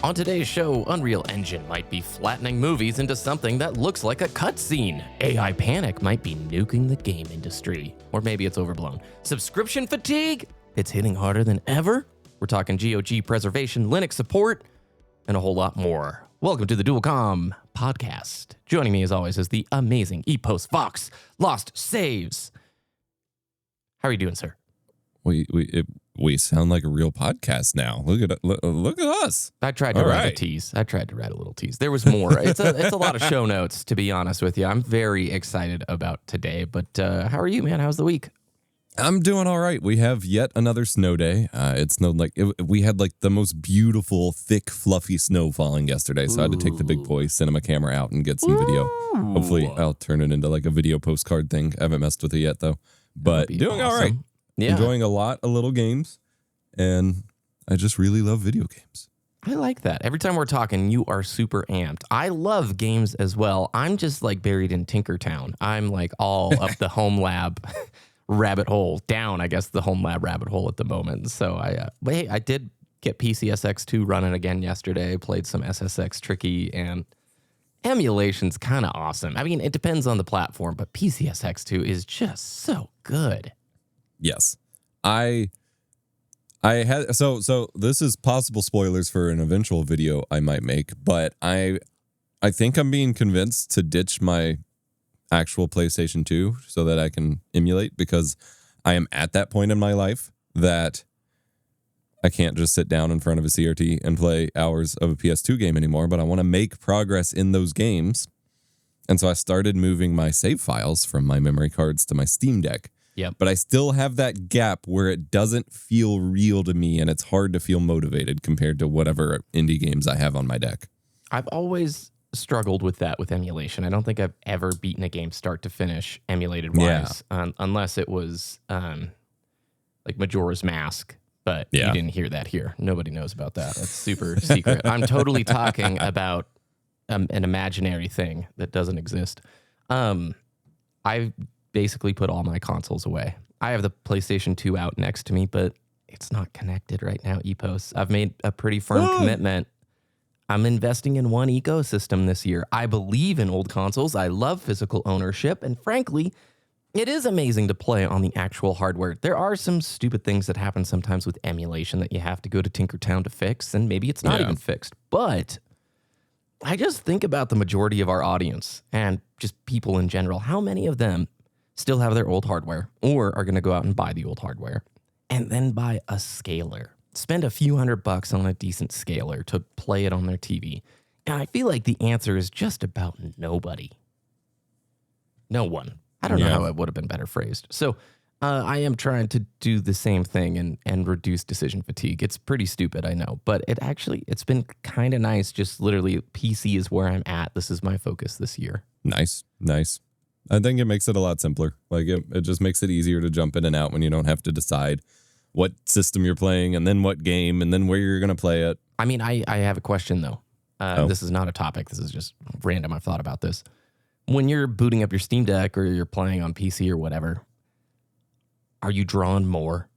On today's show, Unreal Engine might be flattening movies into something that looks like a cutscene. AI panic might be nuking the game industry. Or maybe it's overblown. Subscription fatigue? It's hitting harder than ever. We're talking GOG preservation, Linux support, and a whole lot more. Welcome to the Comm podcast. Joining me as always is the amazing Epos Fox Lost Saves. How are you doing, sir? We sound like a real podcast now. Look at us. I tried to write a tease. I tried to write a little tease. There was more. It's a lot of show notes, to be honest with you. I'm very excited about today. But how are you, man? How's the week? I'm doing all right. We have yet another snow day. It snowed we had like the most beautiful, thick, fluffy snow falling yesterday. So I had to take the big boy cinema camera out and get some video. Hopefully I'll turn it into like a video postcard thing. I haven't messed with it yet though. But doing awesome. All right. Yeah. Enjoying a lot of little games, and I just really love video games. I like that. Every time we're talking, you are super amped. I love games as well. I'm just like buried in Tinkertown. I'm like all up the home lab rabbit hole, down, I guess, the home lab rabbit hole at the moment. So I did get PCSX2 running again yesterday, played some SSX Tricky, and Emulation's kind of awesome. I mean, it depends on the platform, but PCSX2 is just so good. Yes. I had so this is possible spoilers for an eventual video I might make, but I think I'm being convinced to ditch my actual PlayStation 2 so that I can emulate, because I am at that point in my life that I can't just sit down in front of a CRT and play hours of a PS2 game anymore, but I want to make progress in those games. And so I started moving my save files from my memory cards to my Steam Deck. Yep. But I still have that gap where it doesn't feel real to me, and it's hard to feel motivated compared to whatever indie games I have on my deck. I've always struggled with that with emulation. I don't think I've ever beaten a game start to finish emulated wise, unless it was like Majora's Mask. But you didn't hear that here. Nobody knows about that. That's super secret. I'm totally talking about an imaginary thing that doesn't exist. I've basically put all my consoles away. I have the PlayStation 2 out next to me, but it's not connected right now, Epos. I've made a pretty firm commitment. I'm investing in one ecosystem this year. I believe in old consoles. I love physical ownership. And frankly, it is amazing to play on the actual hardware. There are some stupid things that happen sometimes with emulation that you have to go to Tinkertown to fix, and maybe it's not even fixed. But I just think about the majority of our audience and just people in general. How many of them still have their old hardware or are going to go out and buy the old hardware and then buy a scaler, spend a few $100 on a decent scaler to play it on their TV? And I feel like the answer is just about nobody. No one. I don't know how it would have been better phrased. So I am trying to do the same thing and reduce decision fatigue. It's pretty stupid, I know, but it's been kind of nice. Just literally PC is where I'm at. This is my focus this year. Nice. I think it makes it a lot simpler. Like it just makes it easier to jump in and out when you don't have to decide what system you're playing and then what game and then where you're going to play it. I mean, I have a question though. This is not a topic. This is just random. I've thought about this. When you're booting up your Steam Deck or you're playing on PC or whatever, are you drawn more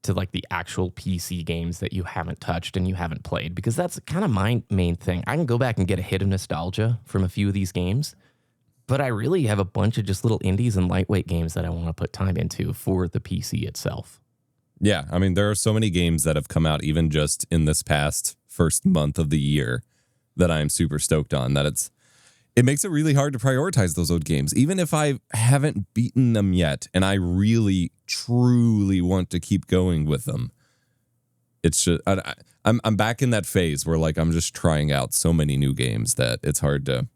to like the actual PC games that you haven't touched and you haven't played? Because that's kind of my main thing. I can go back and get a hit of nostalgia from a few of these games, but I really have a bunch of just little indies and lightweight games that I want to put time into for the PC itself. Yeah, I mean, there are so many games that have come out even just in this past first month of the year that I'm super stoked on, that it makes it really hard to prioritize those old games. Even if I haven't beaten them yet and I really, truly want to keep going with them, it's just, I'm back in that phase where like I'm just trying out so many new games that it's hard to...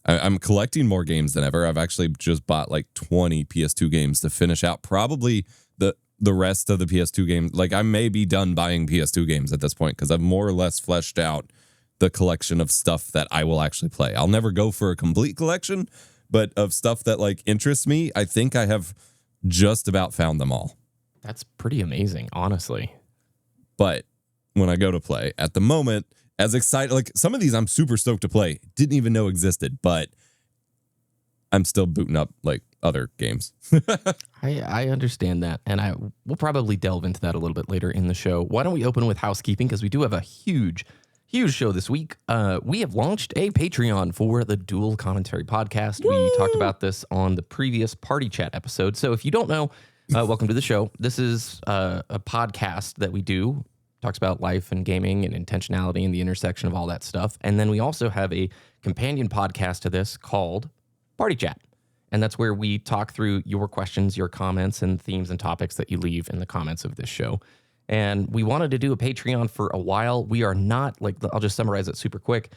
I'm collecting more games than ever. I've actually just bought like 20 PS2 games to finish out probably the rest of the PS2 games. Like I may be done buying PS2 games at this point because I've more or less fleshed out the collection of stuff that I will actually play. I'll never go for a complete collection, but of stuff that like interests me, I think I have just about found them all. That's pretty amazing, honestly. But when I go to play at the moment, as excited, like some of these I'm super stoked to play, didn't even know existed, but I'm still booting up like other games. I understand that, and we'll probably delve into that a little bit later in the show. Why don't we open with housekeeping, because we do have a huge Huge show this week. We have launched a Patreon for the Dual Commentary Podcast. Woo! We talked about this on the previous Party Chat episode. So if you don't know, welcome to the show. This is a podcast that we do. Talks about life and gaming and intentionality and the intersection of all that stuff. And then we also have a companion podcast to this called Party Chat. And that's where we talk through your questions, your comments, and themes and topics that you leave in the comments of this show. And we wanted to do a Patreon for a while. We are not, like, I'll just summarize it super quick,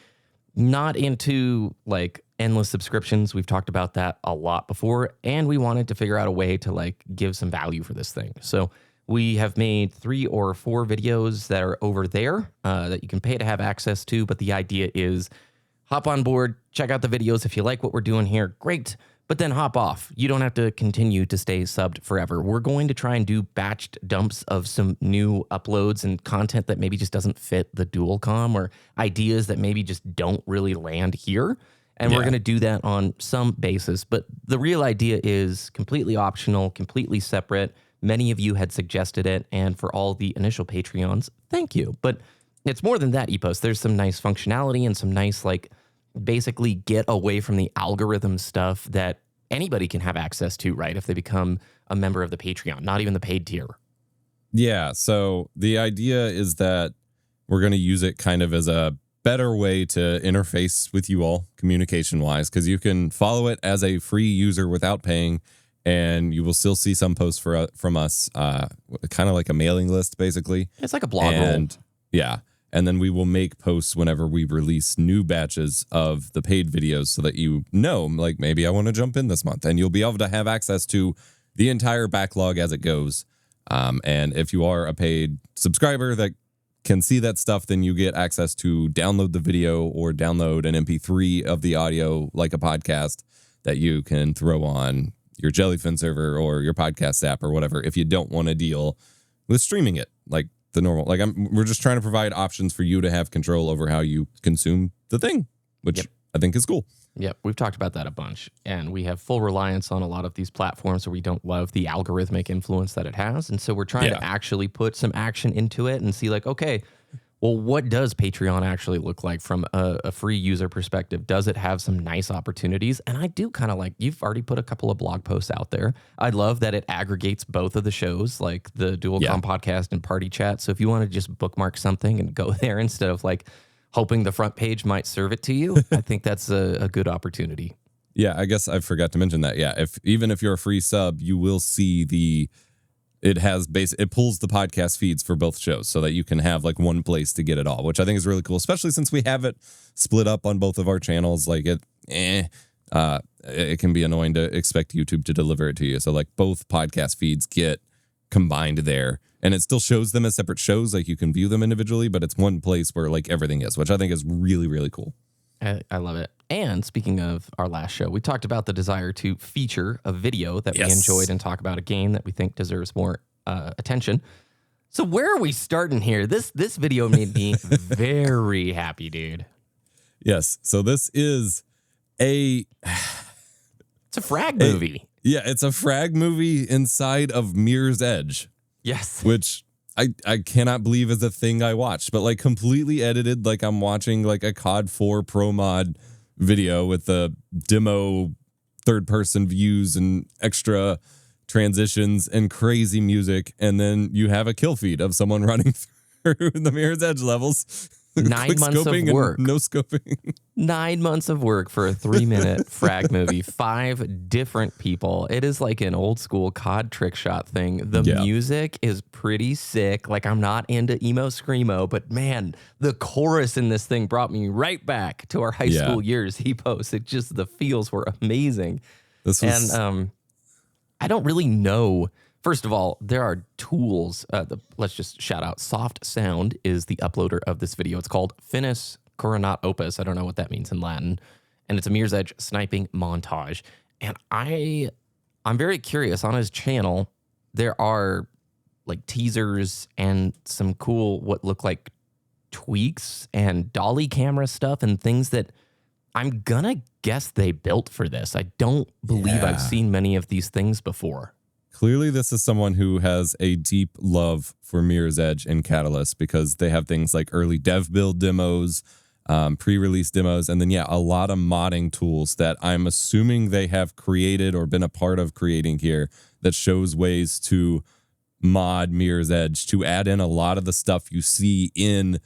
not into like endless subscriptions. We've talked about that a lot before. And we wanted to figure out a way to like give some value for this thing. So we have made 3 or 4 videos that are over there that you can pay to have access to. But the idea is hop on board, check out the videos. If you like what we're doing here, great. But then hop off. You don't have to continue to stay subbed forever. We're going to try and do batched dumps of some new uploads and content that maybe just doesn't fit the dual comm, or ideas that maybe just don't really land here. And we're going to do that on some basis. But the real idea is completely optional, completely separate. Many of you had suggested it. And for all the initial Patreons, thank you. But it's more than that, Epos. There's some nice functionality and some nice, like, basically get away from the algorithm stuff that anybody can have access to, right? If they become a member of the Patreon, not even the paid tier. Yeah. So the idea is that we're going to use it kind of as a better way to interface with you all communication wise, because you can follow it as a free user without paying, and you will still see some posts from us, kind of like a mailing list, basically. It's like a blog roll. Yeah. And then we will make posts whenever we release new batches of the paid videos so that you know, like, maybe I want to jump in this month, and you'll be able to have access to the entire backlog as it goes. And if you are a paid subscriber that can see that stuff, then you get access to download the video or download an MP3 of the audio like a podcast that you can throw on your Jellyfin server or your podcast app or whatever if you don't want to deal with streaming it like the normal. Like, we're just trying to provide options for you to have control over how you consume the thing, which I think is cool. Yep, we've talked about that a bunch, and we have full reliance on a lot of these platforms where we don't love the algorithmic influence that it has, and so we're trying to actually put some action into it and see, like, okay, well, what does Patreon actually look like from a free user perspective? Does it have some nice opportunities? And I do kind of like, you've already put a couple of blog posts out there. I love that it aggregates both of the shows, like the Dual Comm podcast and Party Chat. So if you want to just bookmark something and go there instead of like hoping the front page might serve it to you, I think that's a good opportunity. Yeah, I guess I forgot to mention that. Yeah, even if you're a free sub, you will see it pulls the podcast feeds for both shows so that you can have like one place to get it all, which I think is really cool, especially since we have it split up on both of our channels. Like it can be annoying to expect YouTube to deliver it to you. So like both podcast feeds get combined there, and it still shows them as separate shows. Like you can view them individually, but it's one place where like everything is, which I think is really, really cool. I love it. And speaking of our last show, we talked about the desire to feature a video that we enjoyed and talk about a game that we think deserves more attention. So where are we starting here? This video made me very happy, dude. Yes. So this is it's a frag movie. It's a frag movie inside of Mirror's Edge. Yes. Which I cannot believe is a thing I watched, but like completely edited, like I'm watching like a COD 4 Pro Mod video with the demo third-person views and extra transitions and crazy music, and then you have a kill feed of someone running through the Mirror's Edge levels. 9 months of work. No scoping. 9 months of work for a 3-minute frag movie. 5 different people. It is like an old school COD trick shot thing. The music is pretty sick. Like, I'm not into emo screamo, but man, the chorus in this thing brought me right back to our high school years. Epos. It just, the feels were amazing. And I don't really know. First of all, there are tools. Let's just shout out. Soft Sound is the uploader of this video. It's called Finis Coronat Opus. I don't know what that means in Latin. And it's a Mirror's Edge sniping montage. And I'm very curious. On his channel, there are like teasers and some cool what look like tweaks and dolly camera stuff and things that I'm gonna guess they built for this. I don't believe I've seen many of these things before. clearly this is someone who has a deep love for Mirror's Edge and Catalyst, because they have things like early dev build demos, pre-release demos, and then, a lot of modding tools that I'm assuming they have created or been a part of creating here that shows ways to mod Mirror's Edge to add in a lot of the stuff you see in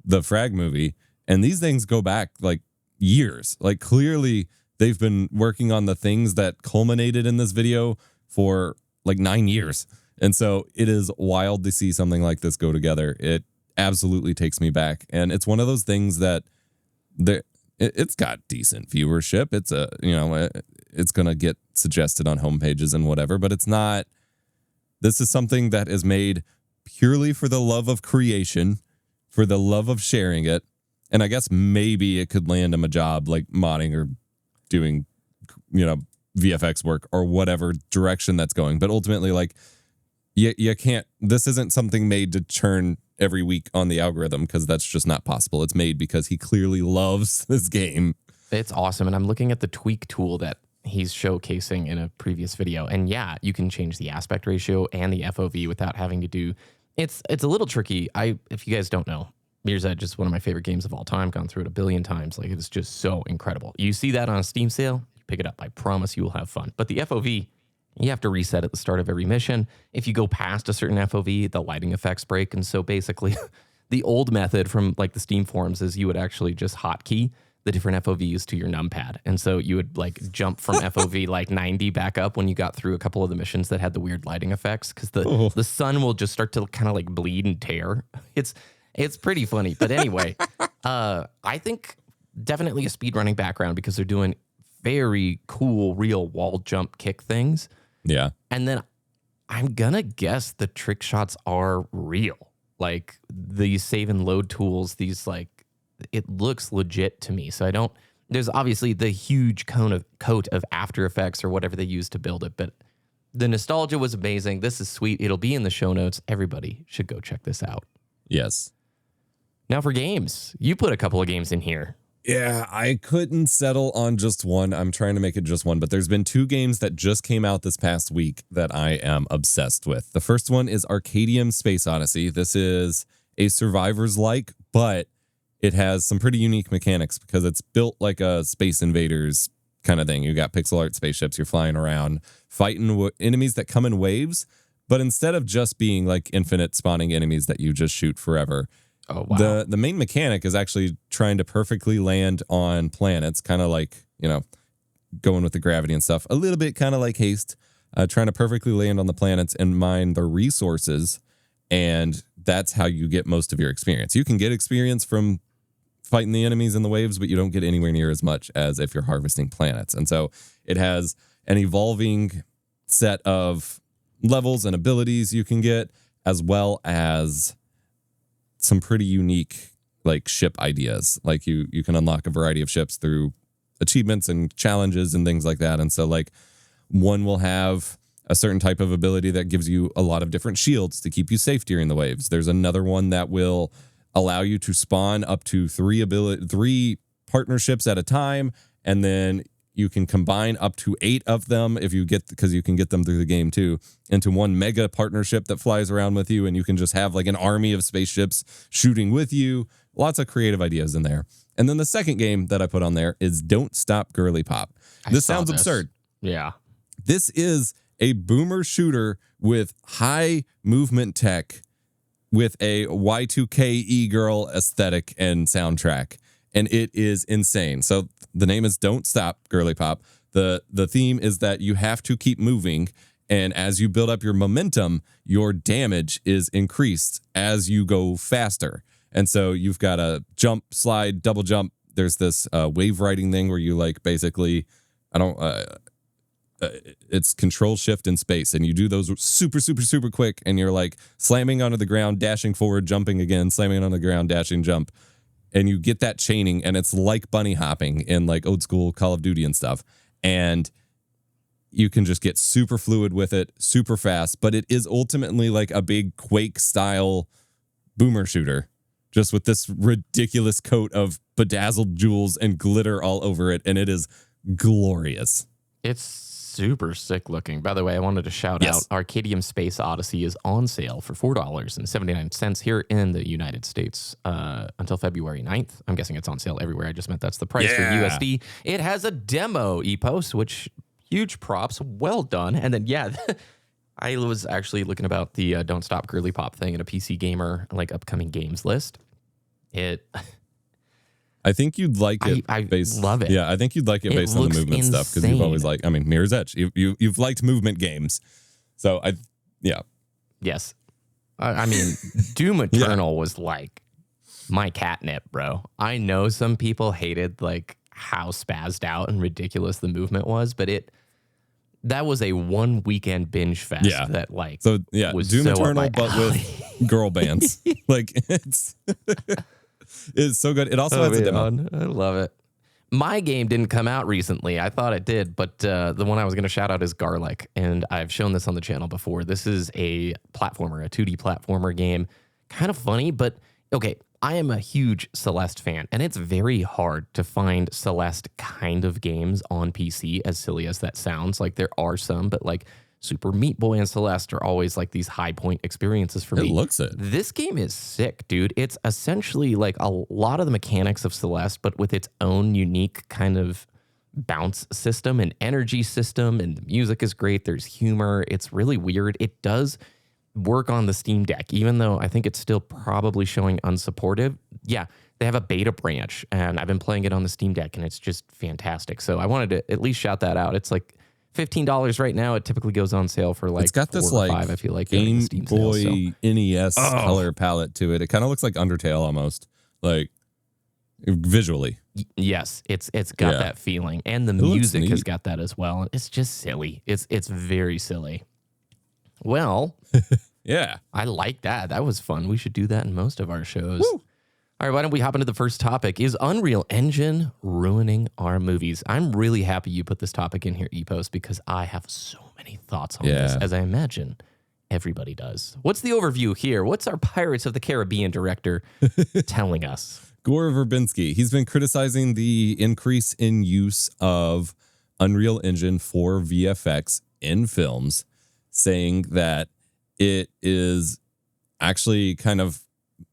the Frag movie. And these things go back like years. Like, clearly they've been working on the things that culminated in this video for like 9 years. And so it is wild to see something like this go together. It absolutely takes me back. And it's one of those things that it's got decent viewership. It's it's going to get suggested on homepages and whatever, but it's not. This is something that is made purely for the love of creation, for the love of sharing it. And I guess maybe it could land him a job like modding or doing, VFX work or whatever direction that's going. But ultimately, like, you can't, this isn't something made to churn every week on the algorithm, because that's just not possible. It's made because he clearly loves this game. It's awesome. And I'm looking at the tweak tool that he's showcasing in a previous video. And you can change the aspect ratio and the FOV without having to do, it's a little tricky. If you guys don't know, Mirror's Edge is one of my favorite games of all time. Gone through it a billion times. Like, it's just so incredible. You see that on a Steam sale, you pick it up. I promise you will have fun. But the FOV, you have to reset at the start of every mission. If you go past a certain FOV, the lighting effects break. And so basically, the old method from like the Steam forums is you would actually just hotkey the different FOVs to your numpad. And so you would like jump from FOV like 90 back up when you got through a couple of the missions that had the weird lighting effects, because the sun will just start to kind of like bleed and tear. It's pretty funny. But anyway, I think definitely a speedrunning background, because they're doing very cool real wall jump kick things. Yeah. And then I'm gonna guess the trick shots are real. Like, these save and load tools, these like, it looks legit to me. So there's obviously the huge coat of After Effects or whatever they use to build it, but the nostalgia was amazing. This is sweet. It'll be in the show notes. Everybody should go check this out. Yes. Now for games, you put a couple of games in here. Yeah, I couldn't settle on just one. I'm trying to make it just one, but there's been 2 games that just came out this past week that I am obsessed with. The first one is Arcadium Space Odyssey. This is a Survivors-like, but it has some pretty unique mechanics because it's built like a Space Invaders kind of thing. You got pixel art spaceships, you're flying around, fighting enemies that come in waves, but instead of just being like infinite spawning enemies that you just shoot forever, oh, wow. The main mechanic is actually trying to perfectly land on planets, kind of like, going with the gravity and stuff. A little bit kind of like Haste, trying to perfectly land on the planets and mine the resources. And that's how you get most of your experience. You can get experience from fighting the enemies in the waves, but you don't get anywhere near as much as if you're harvesting planets. And so it has an evolving set of levels and abilities you can get, as well as some pretty unique like ship ideas. Like you can unlock a variety of ships through achievements and challenges and things like that. And so like one will have a certain type of ability that gives you a lot of different shields to keep you safe during the waves. There's another one that will allow you to spawn up to 3 partnerships at a time, and then you can combine up to 8 of them because you can get them through the game too, into one mega partnership that flies around with you, and you can just have like an army of spaceships shooting with you. Lots of creative ideas in there. And then the second game that I put on there is Don't Stop Girly Pop. This sounds absurd. Yeah. This is a boomer shooter with high movement tech with a Y2K e-girl aesthetic and soundtrack. And it is insane. So the name is Don't Stop Girly Pop. The theme is that you have to keep moving, and as you build up your momentum, your damage is increased as you go faster. And so you've got a jump, slide, double jump. There's this wave riding thing where you like basically, it's control shift in space, and you do those super, super, super quick, and you're like slamming onto the ground, dashing forward, jumping again, slamming on the ground, dashing, jump. And you get that chaining, and it's like bunny hopping in like old school Call of Duty and stuff. And you can just get super fluid with it, super fast, but it is ultimately like a big Quake style boomer shooter, just with this ridiculous coat of bedazzled jewels and glitter all over it. And it is glorious. It's super sick looking. By the way, I wanted to shout out Arcadium Space Odyssey is on sale for $4.79 here in the United States until February 9th. I'm guessing it's on sale everywhere. I just meant that's the price for USD. It has a demo, Epos, which huge props. Well done. And then, I was actually looking about the Don't Stop Girly Pop thing in a PC Gamer like upcoming games list. I think you'd like it. I love it. Yeah, I think you'd like it based on the movement stuff because you've always Mirror's Edge. You've liked movement games, so Yes, I mean Doom Eternal was like my catnip, bro. I know some people hated like how spazzed out and ridiculous the movement was, but that was a one weekend binge fest. Yeah. That like was Doom so Eternal, but with girl bands. Like it's so good. It also has a demo. I love it. My game didn't come out recently. I thought it did, but the one I was going to shout out is Garlic, and I've shown this on the channel before. This is a platformer, a 2D platformer game. Kind of funny, but okay. I am a huge Celeste fan, and it's very hard to find Celeste kind of games on PC, as silly as that sounds. Like, there are some, but like Super Meat Boy and Celeste are always like these high point experiences for me. It looks it. This game is sick, dude. It's essentially like a lot of the mechanics of Celeste, but with its own unique kind of bounce system and energy system, and the music is great. There's humor. It's really weird. It does work on the Steam Deck, even though I think it's still probably showing unsupported. Yeah, they have a beta branch, and I've been playing it on the Steam Deck, and it's just fantastic. So I wanted to at least shout that out. It's like $15 right now. It typically goes on sale for like it's got this $4 or like $5, I feel like, Game Steam Boy sale, NES color palette to it. It kind of looks like Undertale almost, like visually. Yes, it's got that feeling, and the music has got that as well. It's just silly. It's very silly. Well, yeah, I like that. That was fun. We should do that in most of our shows. Woo. All right, why don't we hop into the first topic? Is Unreal Engine ruining our movies? I'm really happy you put this topic in here, Epos, because I have so many thoughts on this, as I imagine everybody does. What's the overview here? What's our Pirates of the Caribbean director telling us? Gore Verbinski. He's been criticizing the increase in use of Unreal Engine for VFX in films, saying that it is actually kind of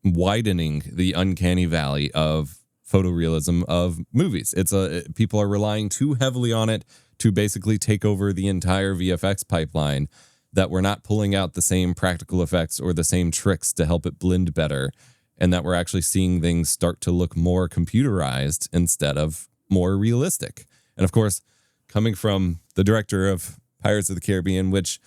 widening the uncanny valley of photorealism of movies. People are relying too heavily on it to basically take over the entire VFX pipeline, that we're not pulling out the same practical effects or the same tricks to help it blend better, and that we're actually seeing things start to look more computerized instead of more realistic. And of course, coming from the director of Pirates of the Caribbean, which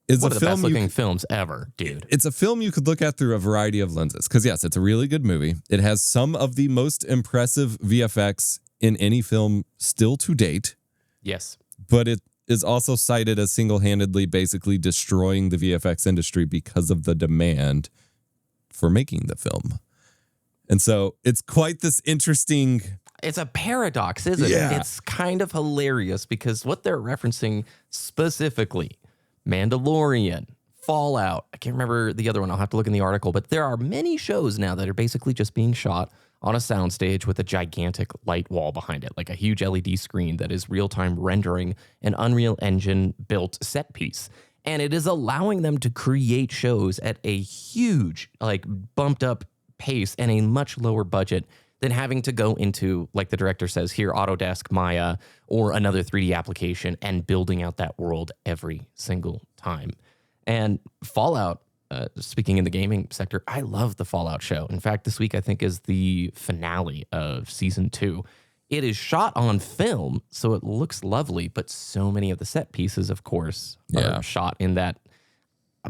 is one of the best looking films ever, dude. It's a film you could look at through a variety of lenses. Because yes, it's a really good movie. It has some of the most impressive VFX in any film still to date. Yes. But it is also cited as single-handedly basically destroying the VFX industry because of the demand for making the film. And so it's quite this interesting... It's a paradox, isn't it? It's kind of hilarious because what they're referencing specifically... Mandalorian, Fallout. I can't remember the other one. I'll have to look in the article. But there are many shows now that are basically just being shot on a soundstage with a gigantic light wall behind it, like a huge LED screen that is real-time rendering an Unreal Engine-built set piece. And it is allowing them to create shows at a huge, like, bumped-up pace and a much lower budget than having to go into, like the director says here, Autodesk, Maya, or another 3D application and building out that world every single time. And Fallout, speaking in the gaming sector, I love the Fallout show. In fact, this week I think is the finale of season 2. It is shot on film, so it looks lovely, but so many of the set pieces, of course, are shot in that...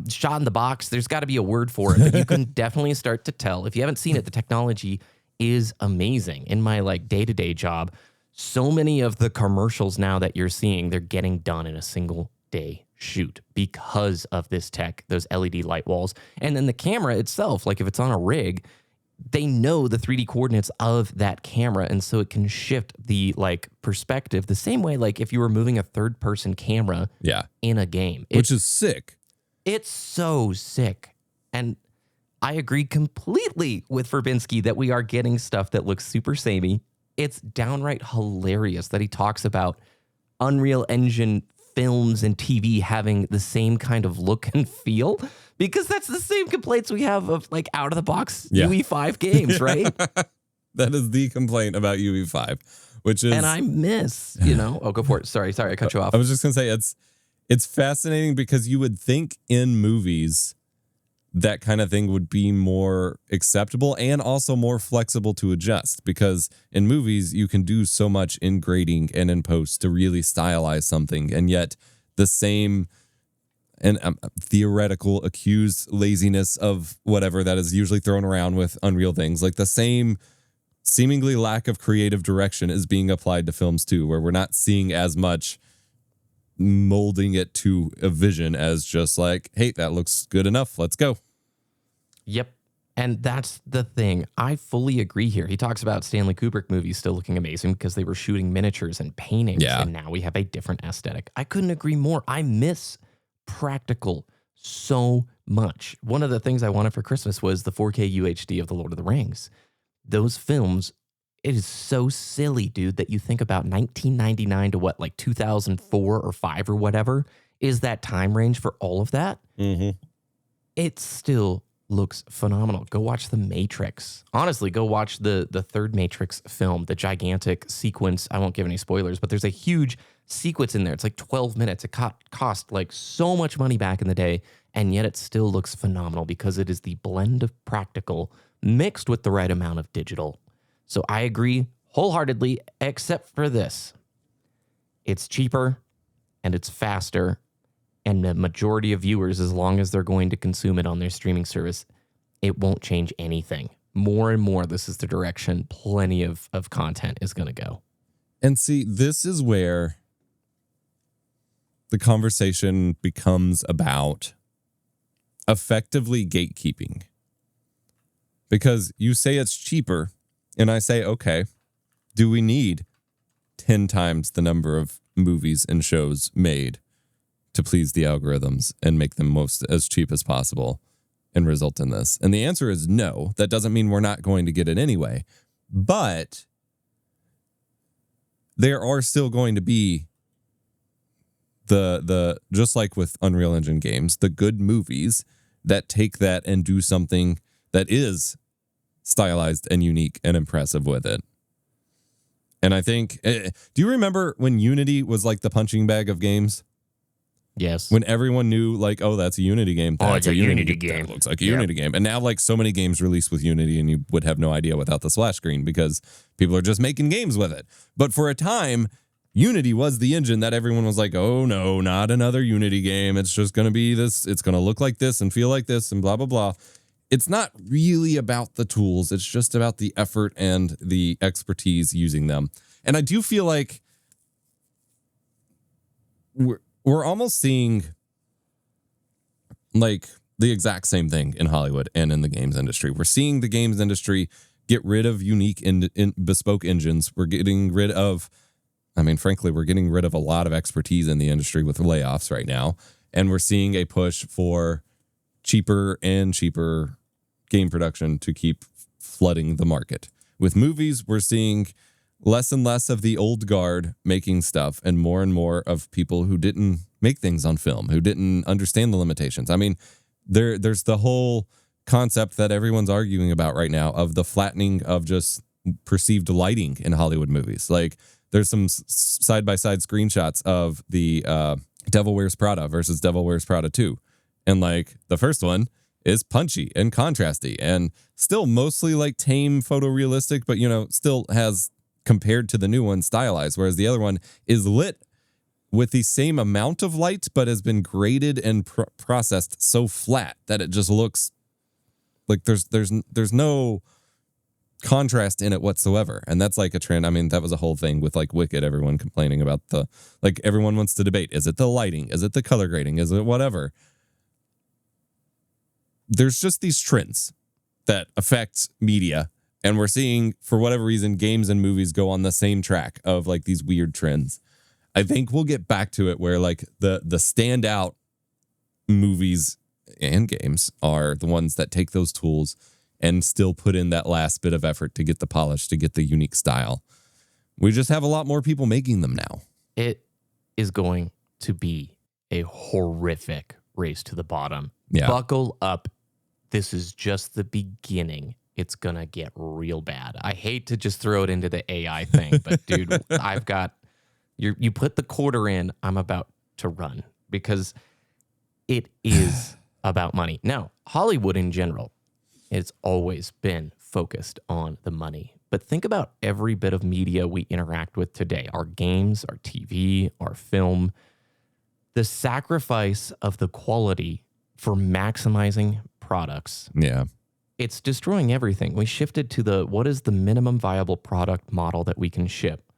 Shot in the box. There's got to be a word for it, but you can definitely start to tell. If you haven't seen it, the technology is amazing. In my like day-to-day job, so many of the commercials now that you're seeing, they're getting done in a single day shoot because of this tech, those LED light walls. And then the camera itself, like if it's on a rig, they know the 3D coordinates of that camera. And so it can shift the like perspective the same way, like if you were moving a third person camera in a game, which is sick. It's so sick. And I agree completely with Verbinski that we are getting stuff that looks super samey. It's downright hilarious that he talks about Unreal Engine films and TV having the same kind of look and feel, because that's the same complaints we have of like out of the box UE5 games, right? That is the complaint about UE5, which is, and I miss, oh, go for it. Sorry, I cut you off. I was just gonna say it's fascinating because you would think in movies that kind of thing would be more acceptable and also more flexible to adjust, because in movies you can do so much in grading and in post to really stylize something, and yet the same and theoretical accused laziness of whatever that is usually thrown around with Unreal things, like the same seemingly lack of creative direction is being applied to films too, where we're not seeing as much molding it to a vision as just like, hey, that looks good enough, let's go. Yep. And that's the thing. I fully agree here. He talks about Stanley Kubrick movies still looking amazing because they were shooting miniatures and paintings, and now we have a different aesthetic. I couldn't agree more. I miss practical so much. One of the things I wanted for Christmas was the 4K UHD of The Lord of the Rings. Those films, it is so silly, dude, that you think about 1999 to what, like 2004 or 5 or whatever is that time range for all of that. Mm-hmm. It still looks phenomenal. Go watch The Matrix. Honestly, go watch the third Matrix film, the gigantic sequence. I won't give any spoilers, but there's a huge sequence in there. It's like 12 minutes. It cost like so much money back in the day, and yet it still looks phenomenal because it is the blend of practical mixed with the right amount of digital. So I agree wholeheartedly, except for this. It's cheaper and it's faster, and the majority of viewers, as long as they're going to consume it on their streaming service, it won't change anything. More and more, this is the direction plenty of content is going to go. And see, this is where the conversation becomes about effectively gatekeeping. Because you say it's cheaper, and I say, okay, do we need 10 times the number of movies and shows made to please the algorithms and make them as cheap as possible and result in this? And the answer is no. That doesn't mean we're not going to get it anyway. But there are still going to be the just like with Unreal Engine games, the good movies that take that and do something that is stylized and unique and impressive with it. And I think, do you remember when Unity was like the punching bag of games? Yes. When everyone knew, like, oh, that's a Unity game. That's a Unity game. That looks like a Unity game. And now, like, so many games release with Unity, and you would have no idea without the splash screen because people are just making games with it. But for a time, Unity was the engine that everyone was like, oh, no, not another Unity game. It's just going to be this. It's going to look like this and feel like this and blah, blah, blah. It's not really about the tools. It's just about the effort and the expertise using them. And I do feel like we're almost seeing like the exact same thing in Hollywood and in the games industry. We're seeing the games industry get rid of unique in bespoke engines. We're getting rid of, frankly, we're getting rid of a lot of expertise in the industry with layoffs right now. And we're seeing a push for cheaper and cheaper game production to keep flooding the market. With movies, we're seeing less and less of the old guard making stuff and more of people who didn't make things on film, who didn't understand the limitations. There's the whole concept that everyone's arguing about right now of the flattening of just perceived lighting in Hollywood movies. Like there's some side-by-side screenshots of the Devil Wears Prada versus Devil Wears Prada 2. And like the first one is punchy and contrasty and still mostly like tame photorealistic, but still has, compared to the new one, stylized, whereas the other one is lit with the same amount of light, but has been graded and processed so flat that it just looks like there's no contrast in it whatsoever. And that's like a trend. That was a whole thing with like Wicked, everyone complaining about everyone wants to debate. Is it the lighting? Is it the color grading? Is it whatever? There's just these trends that affect media. And we're seeing, for whatever reason, games and movies go on the same track of like these weird trends. I think we'll get back to it where like the standout movies and games are the ones that take those tools and still put in that last bit of effort to get the polish, to get the unique style. We just have a lot more people making them now. is going to be a horrific race to the bottom. Yeah. Buckle up. This is just the beginning. It's going to get real bad. I hate to just throw it into the AI thing, but dude, I've got, you put the quarter in, I'm about to run because it is about money. Now, Hollywood in general, it's always been focused on the money. But think about every bit of media we interact with today, our games, our TV, our film, the sacrifice of the quality for maximizing products. Yeah. It's destroying everything. We shifted to what is the minimum viable product model that we can ship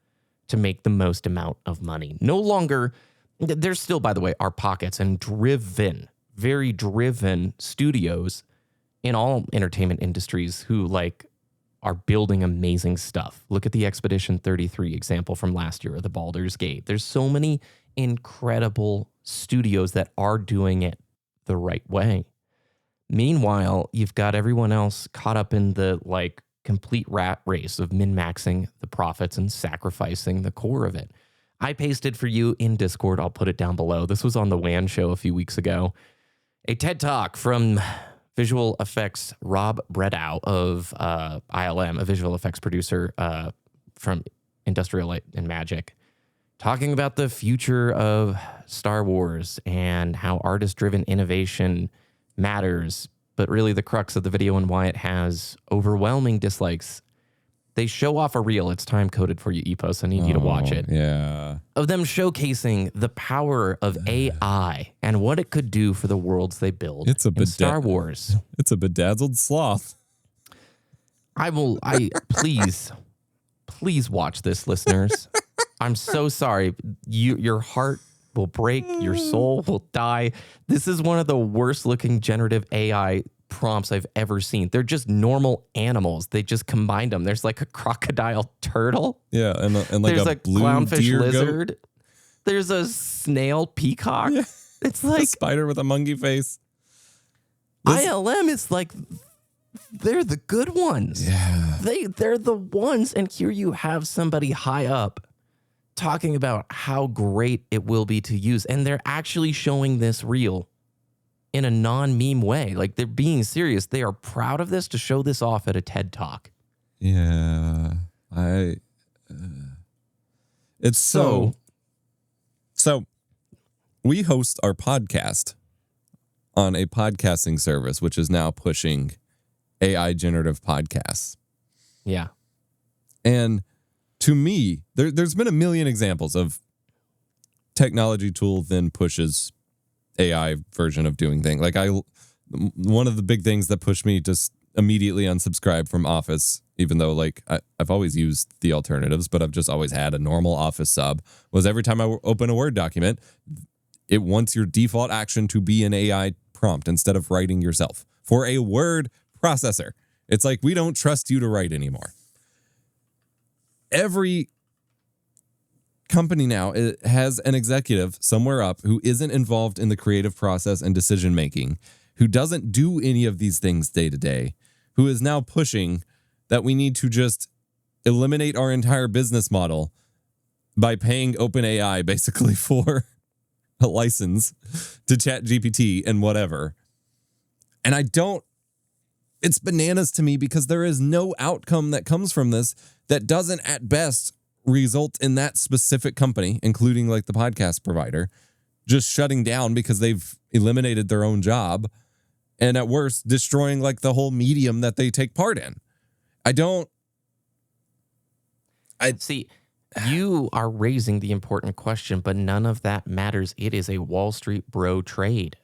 to make the most amount of money. No longer, there's still, by the way, our pockets and very driven studios in all entertainment industries who are building amazing stuff. Look at the Expedition 33 example from last year, or the Baldur's Gate. There's so many incredible studios that are doing it the right way. Meanwhile, you've got everyone else caught up in the complete rat race of min-maxing the profits and sacrificing the core of it. I pasted for you in Discord. I'll put it down below. This was on the WAN show a few weeks ago. A TED Talk from visual effects Rob Bredow of ILM, a visual effects producer from Industrial Light and Magic, talking about the future of Star Wars and how artist-driven innovation matters, but really the crux of the video and why it has overwhelming dislikes. They show off a reel. It's time-coded for you, Epos. I need you to watch it. Yeah. Of them showcasing the power of AI and what it could do for the worlds they build in Star Wars. It's a bedazzled sloth. Please watch this, listeners. I'm so sorry. Your heart will break. Your soul will die. This is one of the worst-looking generative AI prompts I've ever seen. They're just normal animals. They just combined them. There's a crocodile turtle. Yeah, and there's a blue clownfish deer lizard. Goat. There's a snail peacock. Yeah. It's a spider with a monkey face. ILM is they're the good ones. Yeah. They're the ones, and here you have somebody high up talking about how great it will be to use, and they're actually showing this reel in a non-meme way. They're being serious. They are proud of this to show this off at a TED Talk. Yeah. It's so we host our podcast on a podcasting service, which is now pushing AI generative podcasts. Yeah. And to me, there's been a million examples of technology tool then pushes AI version of doing things. One of the big things that pushed me to immediately unsubscribe from Office, even though I've always used the alternatives, but I've just always had a normal Office sub, was every time I open a Word document, it wants your default action to be an AI prompt instead of writing yourself for a word processor. It's we don't trust you to write anymore. Every company now has an executive somewhere up who isn't involved in the creative process and decision making, who doesn't do any of these things day to day, who is now pushing that we need to just eliminate our entire business model by paying OpenAI basically for a license to ChatGPT and whatever. And it's bananas to me because there is no outcome that comes from this that doesn't at best result in that specific company, including the podcast provider, just shutting down because they've eliminated their own job, and at worst destroying the whole medium that they take part in. I see, you are raising the important question, but none of that matters. It is a Wall Street bro trade.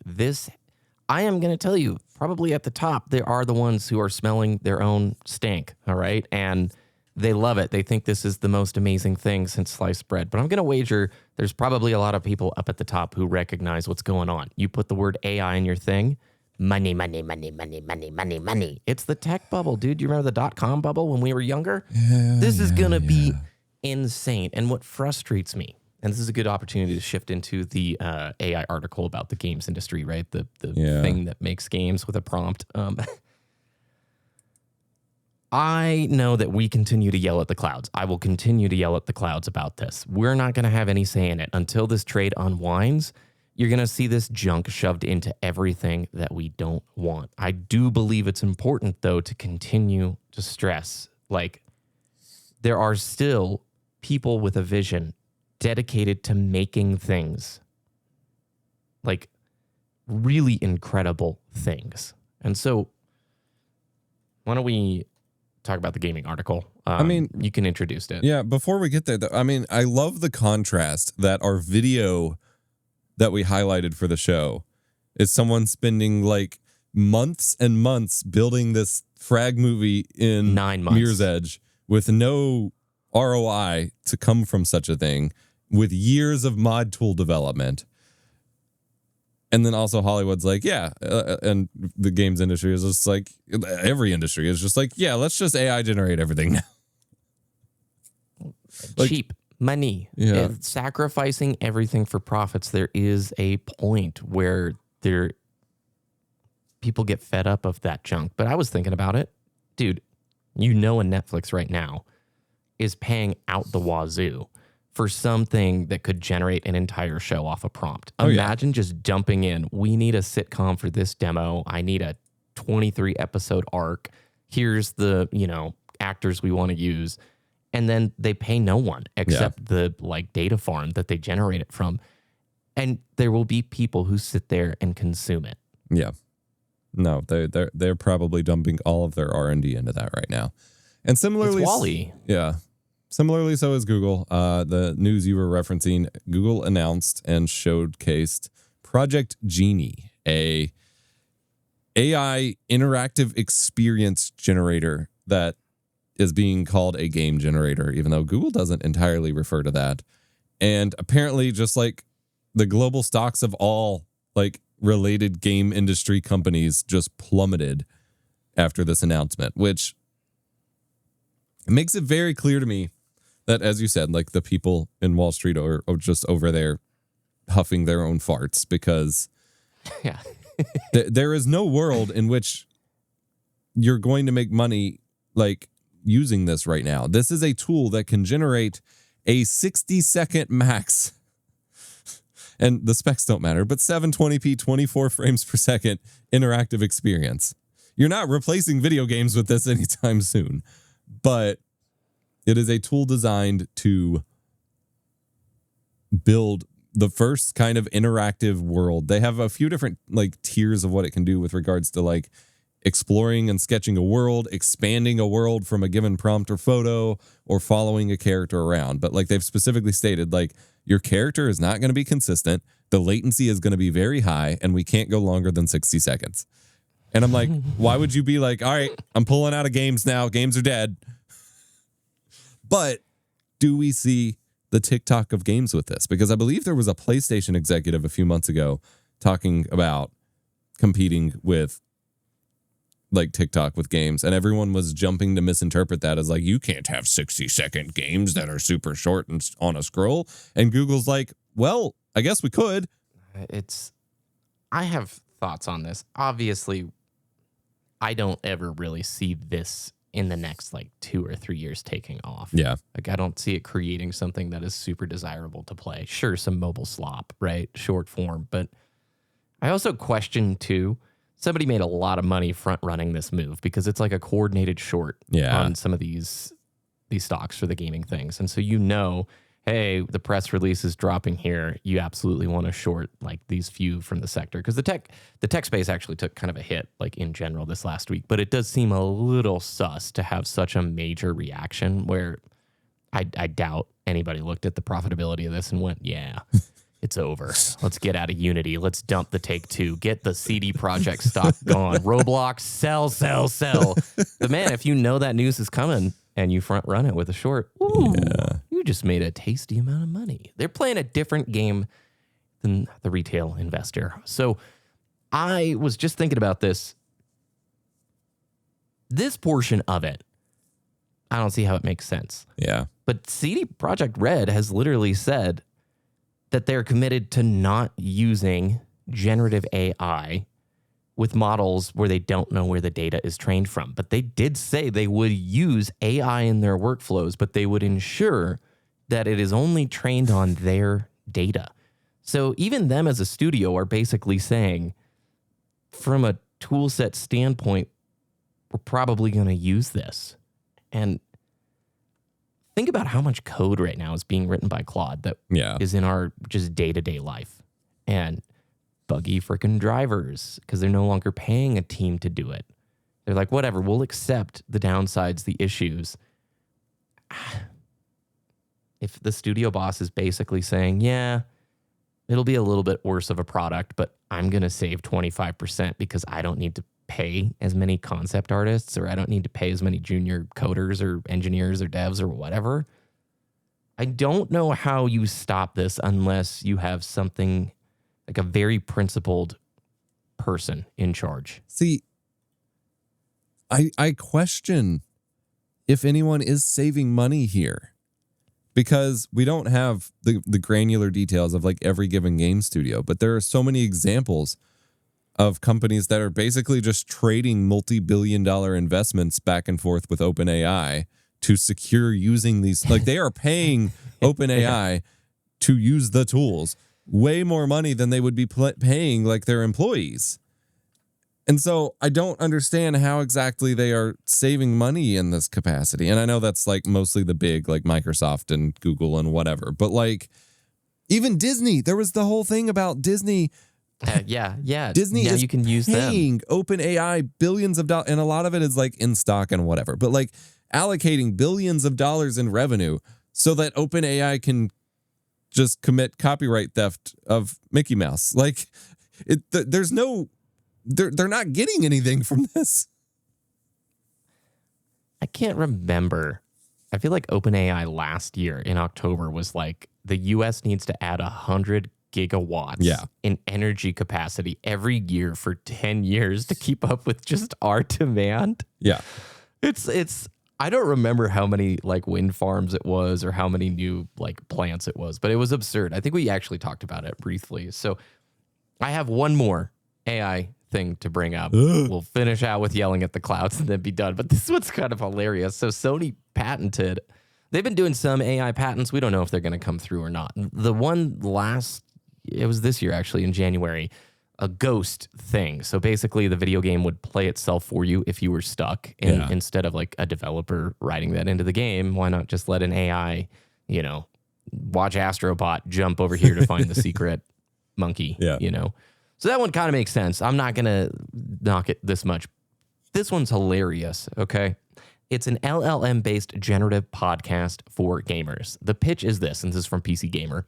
I am going to tell you, probably at the top, there are the ones who are smelling their own stink, all right? And they love it. They think this is the most amazing thing since sliced bread. But I'm going to wager there's probably a lot of people up at the top who recognize what's going on. You put the word AI in your thing, money, money, money, money, money, money, money. It's the tech bubble, dude. You remember the .com bubble when we were younger? Yeah, this is going to be insane. And what frustrates me, and this is a good opportunity to shift into the AI article about the games industry, right? The thing that makes games with a prompt. I know that we continue to yell at the clouds. I will continue to yell at the clouds about this. We're not going to have any say in it. Until this trade unwinds, you're going to see this junk shoved into everything that we don't want. I do believe it's important, though, to continue to stress, like, there are still people with a vision dedicated to making things, like, really incredible things. And so, why don't we talk about the gaming article? I mean, you can introduce it. Yeah, before we get there, I mean, I love the contrast that our video that we highlighted for the show is someone spending like months and months building this frag movie in 9 months. Mirror's Edge with no ROI to come from such a thing, with years of mod tool development. And then also Hollywood's like, and the games industry is just like, every industry is just like, yeah, let's just AI generate everything now. Cheap money. Yeah. Sacrificing everything for profits. There is a point where people get fed up of that junk. But I was thinking about it. Dude, a Netflix right now is paying out the wazoo for something that could generate an entire show off a prompt. Imagine just dumping in, we need a sitcom for this demo. I need a 23 episode arc. Here's the, actors we want to use. And then they pay no one except the data farm that they generate it from. And there will be people who sit there and consume it. Yeah. No, they're probably dumping all of their R&D into that right now. And similarly, it's Wall-E. Yeah. Similarly, so is Google. The news you were referencing, Google announced and showcased Project Genie, a AI interactive experience generator that is being called a game generator, even though Google doesn't entirely refer to that. And apparently, just like the global stocks of all related game industry companies just plummeted after this announcement, which makes it very clear to me that, as you said, the people in Wall Street are just over there huffing their own farts, because there is no world in which you're going to make money using this right now. This is a tool that can generate a 60-second max, and the specs don't matter, but 720p, 24 frames per second interactive experience. You're not replacing video games with this anytime soon, but it is a tool designed to build the first kind of interactive world. They have a few different tiers of what it can do with regards to exploring and sketching a world, expanding a world from a given prompt or photo, or following a character around. But they've specifically stated, your character is not going to be consistent. The latency is going to be very high, and we can't go longer than 60 seconds. And I'm like, why would you be all right, I'm pulling out of games now. Games are dead. But do we see the TikTok of games with this? Because I believe there was a PlayStation executive a few months ago talking about competing with TikTok with games, and everyone was jumping to misinterpret that as you can't have 60-second games that are super short and on a scroll. And Google's like, well, I guess we could. I have thoughts on this. Obviously, I don't ever really see this in the next 2 or 3 years taking off. Yeah. I don't see it creating something that is super desirable to play. Sure, some mobile slop, right? Short form. But I also question, too, somebody made a lot of money front running this move, because it's a coordinated short on some of these stocks for the gaming things. And so, hey, the press release is dropping here. You absolutely want to short these few from the sector, because the tech space actually took kind of a hit in general this last week. But it does seem a little sus to have such a major reaction, where I doubt anybody looked at the profitability of this and went, yeah, it's over. Let's get out of Unity. Let's dump the Take-Two. Get the CD Projekt stock gone. Roblox, sell. But man, if that news is coming and you front run it with a short, you just made a tasty amount of money. They're playing a different game than the retail investor. So I was just thinking about this. This portion of it, I don't see how it makes sense. Yeah. But CD Projekt Red has literally said that they're committed to not using generative AI with models where they don't know where the data is trained from. But they did say they would use AI in their workflows, but they would ensure that it is only trained on their data. So even them as a studio are basically saying, from a tool set standpoint, we're probably going to use this. And think about how much code right now is being written by Claude that is in our just day-to-day life. And buggy freaking drivers because they're no longer paying a team to do it. They're like, whatever, we'll accept the downsides, the issues. If the studio boss is basically saying, yeah, it'll be a little bit worse of a product, but I'm going to save 25% because I don't need to pay as many concept artists, or I don't need to pay as many junior coders or engineers or devs or whatever. I don't know how you stop this unless you have something like a very principled person in charge. See, I question if anyone is saving money here, because we don't have the granular details of like every given game studio, but there are so many examples of companies that are basically just trading multi-billion-dollar investments back and forth with OpenAI to secure using these. Like, they are paying OpenAI to use the tools way more money than they would be paying like their employees. And so I don't understand how exactly they are saving money in this capacity. And I know that's like mostly the big, like Microsoft and Google and whatever, but like even Disney, there was the whole thing about Disney. Disney is you can use paying OpenAI billions of dollars, and a lot of it is like in stock and whatever, but like allocating billions of dollars in revenue so that OpenAI can just commit copyright theft of Mickey Mouse. Like, there's no, they're not getting anything from this. I can't remember. I feel like OpenAI last year in October was like, the US needs to add 100 gigawatts in energy capacity every year for 10 years to keep up with just our demand. Yeah. It's I don't remember how many like wind farms it was or how many new like plants it was, but it was absurd. I think we actually talked about it briefly. So I have one more AI thing to bring up. We'll finish out with yelling at the clouds and then be done. But this one's kind of hilarious. So Sony patented, they've been doing some AI patents. We don't know if they're going to come through or not. The one it was this year actually in January, a ghost thing. So basically the video game would play itself for you if you were stuck. And instead of like a developer writing that into the game, why not just let an AI, watch Astrobot jump over here to find the secret monkey, So that one kind of makes sense. I'm not going to knock it this much. This one's hilarious, okay? It's an LLM-based generative podcast for gamers. The pitch is this, and this is from PC Gamer.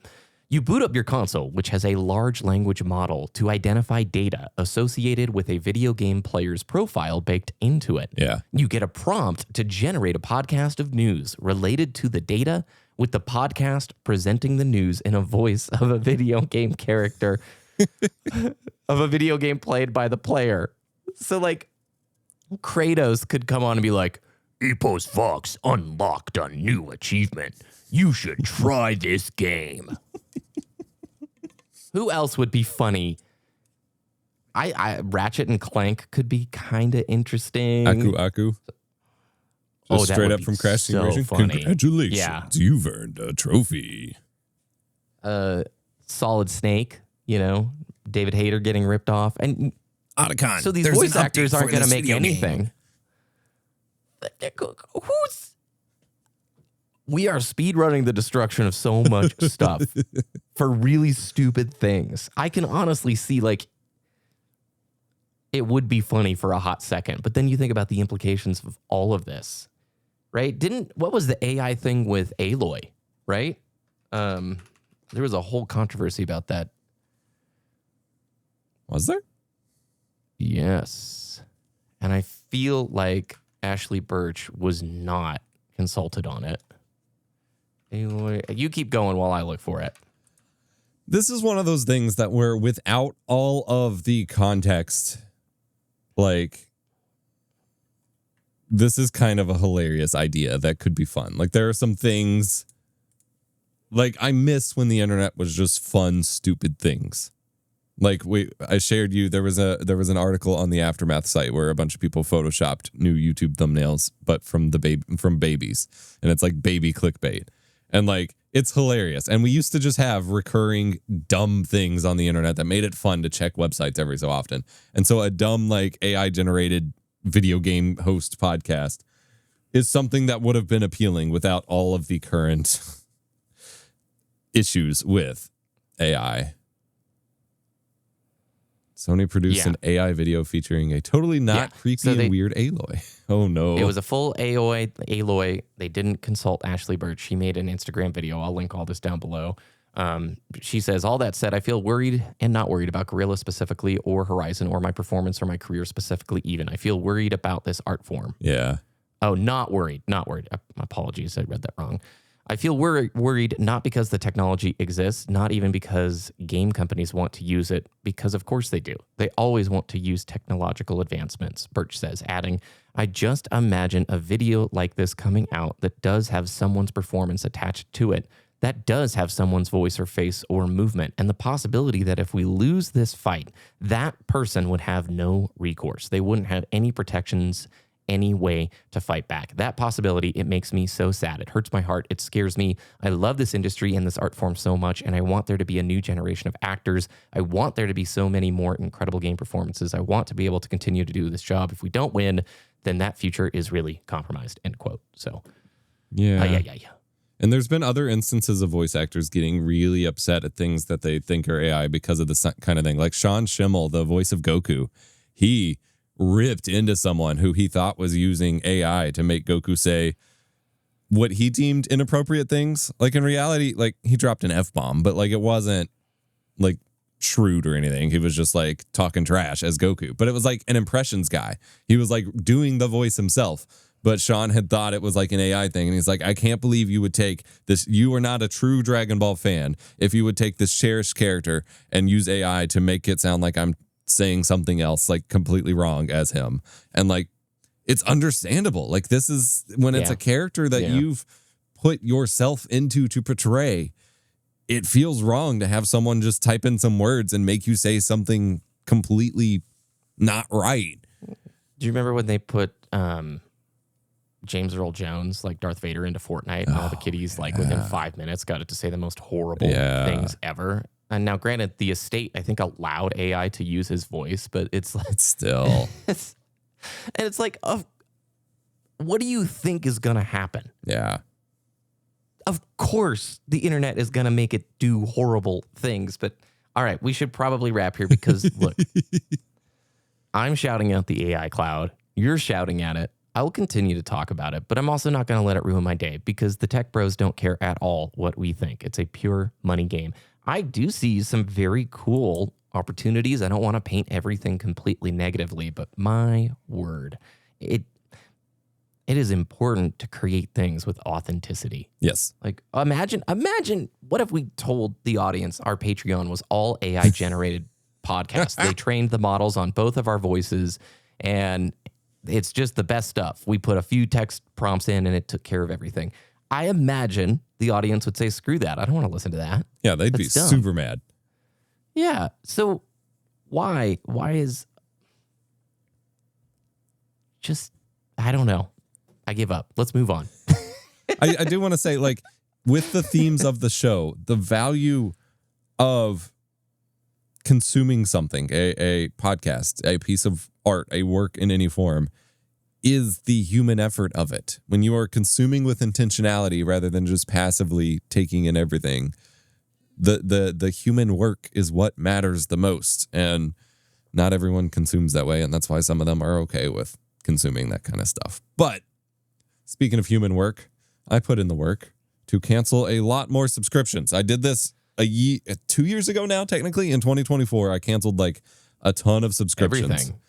You boot up your console, which has a large language model to identify data associated with a video game player's profile baked into it. Yeah. You get a prompt to generate a podcast of news related to the data, with the podcast presenting the news in a voice of a video game character of a video game played by the player. So like Kratos could come on and be like, Epos Fox unlocked a new achievement. You should try this game. Who else would be funny? I Ratchet and Clank could be kind of interesting. Aku. Just straight up from Crash Simulation. Congratulations. Yeah. You've earned a trophy. Solid Snake, David Hayter getting ripped off. And Otacon. So these voice actors aren't going to make anything. We are speedrunning the destruction of so much stuff for really stupid things. I can honestly see, like, it would be funny for a hot second, but then you think about the implications of all of this, right? What was the AI thing with Aloy, right? There was a whole controversy about that. Was there? Yes. And I feel like Ashley Birch was not consulted on it. You keep going while I look for it. This is one of those things that where without all of the context, like, this is kind of a hilarious idea that could be fun. Like, there are some things, like, I miss when the internet was just fun, stupid things. Like I shared you. There was an article on the Aftermath site where a bunch of people photoshopped new YouTube thumbnails, but from babies, and it's like baby clickbait, and like it's hilarious. And we used to just have recurring dumb things on the internet that made it fun to check websites every so often. And so a dumb like AI generated video game host podcast is something that would have been appealing without all of the current issues with AI. Sony produced an AI video featuring a totally not creepy and weird Aloy. Oh, no. It was a full Aloy. They didn't consult Ashley Birch. She made an Instagram video. I'll link all this down below. She says, all that said, I feel worried and not worried about Guerrilla specifically or Horizon or my performance or my career specifically even. I feel worried about this art form. Yeah. Oh, not worried. Not worried. Apologies. I read that wrong. I feel worried not because the technology exists, not even because game companies want to use it, because of course they do. They always want to use technological advancements, Birch says, adding, I just imagine a video like this coming out that does have someone's performance attached to it, that does have someone's voice or face or movement, and the possibility that if we lose this fight, that person would have no recourse. They wouldn't have any protections, any way to fight back. That possibility, it makes me so sad. It hurts my heart. It scares me. I love this industry and this art form so much, and I want there to be a new generation of actors. I want there to be so many more incredible game performances. I want to be able to continue to do this job. If we don't win, then that future is really compromised, end quote. So, yeah. And there's been other instances of voice actors getting really upset at things that they think are AI because of this kind of thing. Like Sean Schimmel, the voice of Goku, he ripped into someone who he thought was using AI to make Goku say what he deemed inappropriate things. Like in reality, like he dropped an F-bomb, but like it wasn't like shrewd or anything. He was just like talking trash as Goku, but it was like an impressions guy. He was like doing the voice himself, but Sean had thought it was like an AI thing. And he's like, I can't believe you would take this. You are not a true Dragon Ball fan if you would take this cherished character and use AI to make it sound like I'm saying something else like completely wrong as him. And like it's understandable. Like this is when it's a character that you've put yourself into to portray, it feels wrong to have someone just type in some words and make you say something completely not right. Do you remember when they put James Earl Jones, like Darth Vader, into Fortnite, and all the kiddies like within 5 minutes got it to say the most horrible things ever? And now, granted, the estate, I think, allowed AI to use his voice, but it's like... Still. It's like, what do you think is going to happen? Yeah. Of course, the internet is going to make it do horrible things, but all right, we should probably wrap here because, look, I'm shouting out the AI cloud. You're shouting at it. I will continue to talk about it, but I'm also not going to let it ruin my day because the tech bros don't care at all what we think. It's a pure money game. I do see some very cool opportunities. I don't want to paint everything completely negatively, but my word, it is important to create things with authenticity. Yes. Like imagine what if we told the audience our Patreon was all AI generated podcasts. They trained the models on both of our voices and it's just the best stuff. We put a few text prompts in and it took care of everything. I imagine the audience would say, screw that. I don't want to listen to that. Yeah, they'd be super mad. Yeah. So why is just, I don't know. I give up. Let's move on. I do want to say, like, with the themes of the show, the value of consuming something, a podcast, a piece of art, a work in any form, is the human effort of it. When you are consuming with intentionality rather than just passively taking in everything, the human work is what matters the most. And not everyone consumes that way. And that's why some of them are okay with consuming that kind of stuff. But speaking of human work, I put in the work to cancel a lot more subscriptions. I did this 2 years ago now, technically. In 2024, I canceled like a ton of subscriptions. Everything.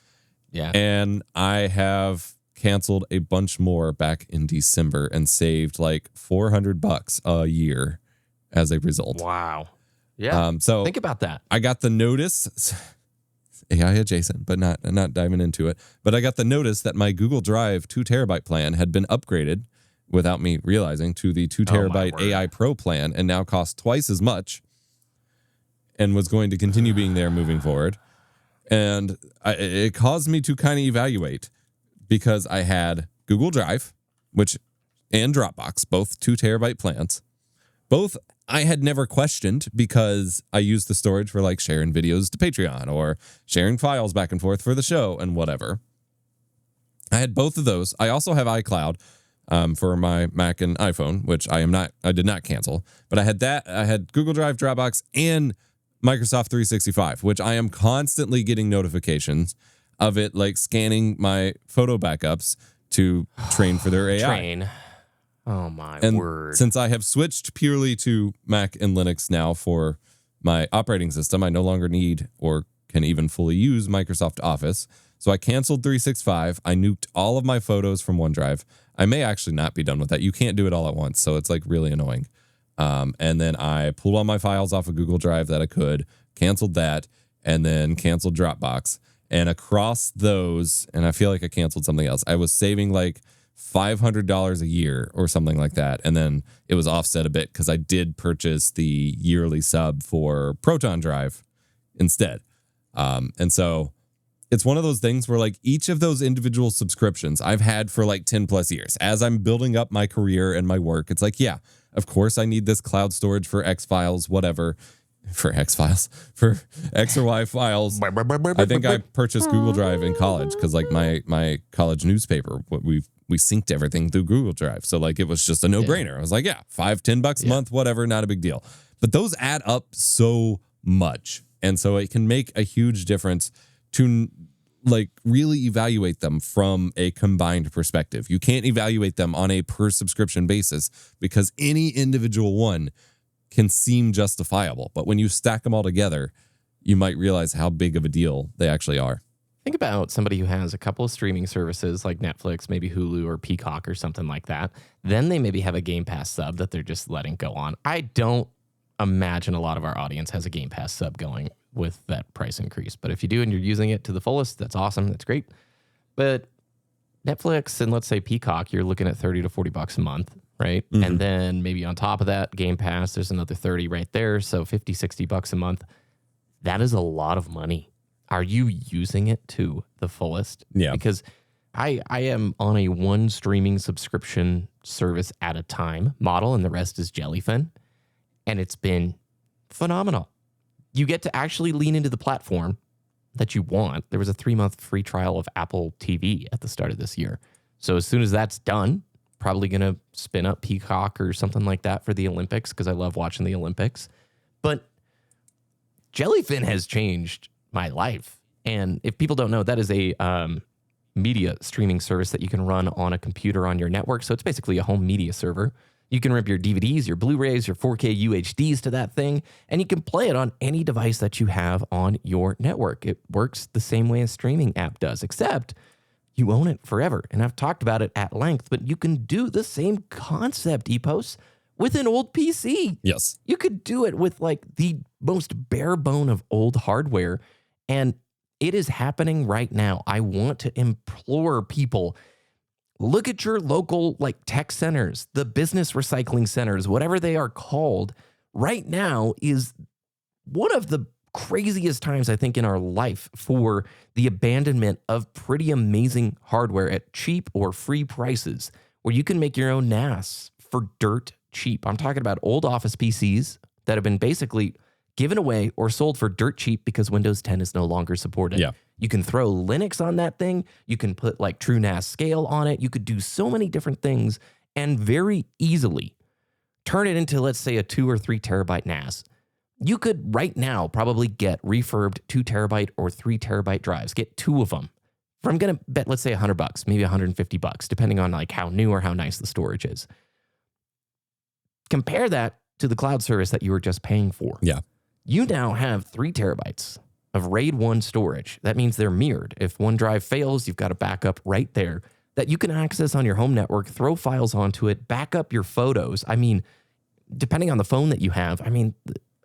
Yeah. And I have canceled a bunch more back in December and saved like $400 a year as a result. Wow. Yeah. So think about that. I got the notice, AI adjacent, but not diving into it. But I got the notice that my Google Drive 2 terabyte plan had been upgraded without me realizing to the 2 terabyte AI Pro plan and now costs twice as much. and was going to continue being there moving forward. And it caused me to kind of evaluate, because I had Google Drive, and Dropbox, both 2 terabyte plans. Both I had never questioned because I used the storage for like sharing videos to Patreon or sharing files back and forth for the show and whatever. I had both of those. I also have iCloud for my Mac and iPhone, which I did not cancel, but I had that. I had Google Drive, Dropbox, and Microsoft 365, which I am constantly getting notifications of it, like scanning my photo backups to train for their AI. Oh my word. Since I have switched purely to Mac and Linux now for my operating system, I no longer need or can even fully use Microsoft Office. So I canceled 365. I nuked all of my photos from OneDrive. I may actually not be done with that. You can't do it all at once, so it's like really annoying. And then I pulled all my files off of Google Drive that I could, canceled that, and then canceled Dropbox. And across those, and I feel like I canceled something else, I was saving like $500 a year or something like that. And then it was offset a bit because I did purchase the yearly sub for Proton Drive instead. And so it's one of those things where like each of those individual subscriptions I've had for like 10 plus years. As I'm building up my career and my work, it's like, yeah, of course I need this cloud storage for X files, whatever. For X files, for X or Y files. I think I purchased Google Drive in college because like my college newspaper, we synced everything through Google Drive. So like it was just a no-brainer. I was like, yeah, $5-10 a month, whatever, not a big deal. But those add up so much. And so it can make a huge difference to like really evaluate them from a combined perspective. You can't evaluate them on a per subscription basis because any individual one can seem justifiable. But when you stack them all together, you might realize how big of a deal they actually are. Think about somebody who has a couple of streaming services like Netflix, maybe Hulu or Peacock or something like that. Then they maybe have a Game Pass sub that they're just letting go on. I don't imagine a lot of our audience has a Game Pass sub going with that price increase. But if you do and you're using it to the fullest, that's awesome. That's great. But Netflix and let's say Peacock, you're looking at $30 to $40 a month, right? Mm-hmm. And then maybe on top of that, Game Pass, there's another 30 right there. So $50-60 a month. That is a lot of money. Are you using it to the fullest? Yeah. Because I am on a one streaming subscription service at a time model, and the rest is Jellyfin. And it's been phenomenal. You get to actually lean into the platform that you want. There was a 3-month free trial of Apple TV at the start of this year. So as soon as that's done, probably going to spin up Peacock or something like that for the Olympics because I love watching the Olympics. But Jellyfin has changed my life. And if people don't know, that is a media streaming service that you can run on a computer on your network. So it's basically a home media server. You can rip your DVDs, your Blu-rays, your 4K UHDs to that thing, and you can play it on any device that you have on your network. It works the same way a streaming app does, except you own it forever. And I've talked about it at length, but you can do the same concept, Epos, with an old PC. Yes. You could do it with like the most bare bone of old hardware, and it is happening right now. I want to implore people, look at your local like tech centers, the business recycling centers, whatever they are called. Right now is one of the craziest times, I think, in our life for the abandonment of pretty amazing hardware at cheap or free prices where you can make your own NAS for dirt cheap. I'm talking about old Office PCs that have been basically given away or sold for dirt cheap because Windows 10 is no longer supported. Yeah. You can throw Linux on that thing. You can put like True NAS Scale on it. You could do so many different things and very easily turn it into, let's say, a 2 or 3 terabyte NAS. You could right now probably get refurbed 2 terabyte or 3 terabyte drives. Get 2 of them. For I'm going to bet, let's say $100, maybe $150, depending on like how new or how nice the storage is. Compare that to the cloud service that you were just paying for. Yeah. You now have 3 terabytes of RAID 1 storage. That means they're mirrored. If one drive fails, you've got a backup right there that you can access on your home network, throw files onto it, back up your photos. I mean, depending on the phone that you have, I mean,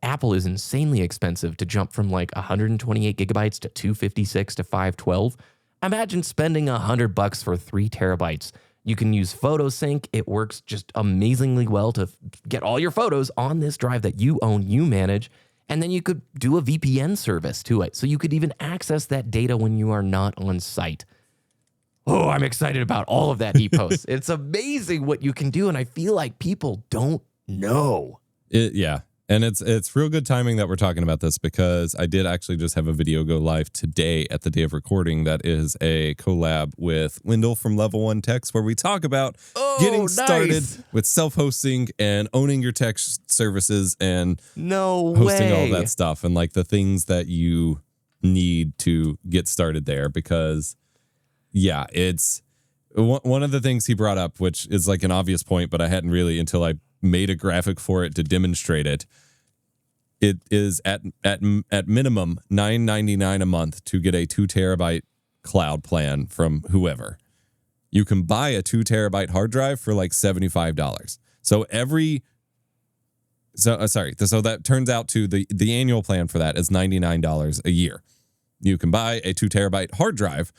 Apple is insanely expensive to jump from like 128 gigabytes to 256 to 512. Imagine spending $100 for 3 terabytes. You can use PhotoSync. It works just amazingly well to get all your photos on this drive that you own, you manage. And then you could do a VPN service to it. So you could even access that data when you are not on site. Oh, I'm excited about all of that, Epos. It's amazing what you can do. And I feel like people don't know. Yeah. And it's real good timing that we're talking about this, because I did actually just have a video go live today at the day of recording that is a collab with Wendell from Level 1 Techs, where we talk about getting started with self-hosting and owning your tech services and hosting all that stuff, and like the things that you need to get started there. Because yeah, it's one of the things he brought up, which is like an obvious point, but I hadn't really until I made a graphic for it to demonstrate it. It is at minimum $9.99 a month to get a 2 terabyte cloud plan from whoever. You can buy a 2 terabyte hard drive for like $75. So so that turns out to the annual plan for that is $99 a year. You can buy a 2 terabyte hard drive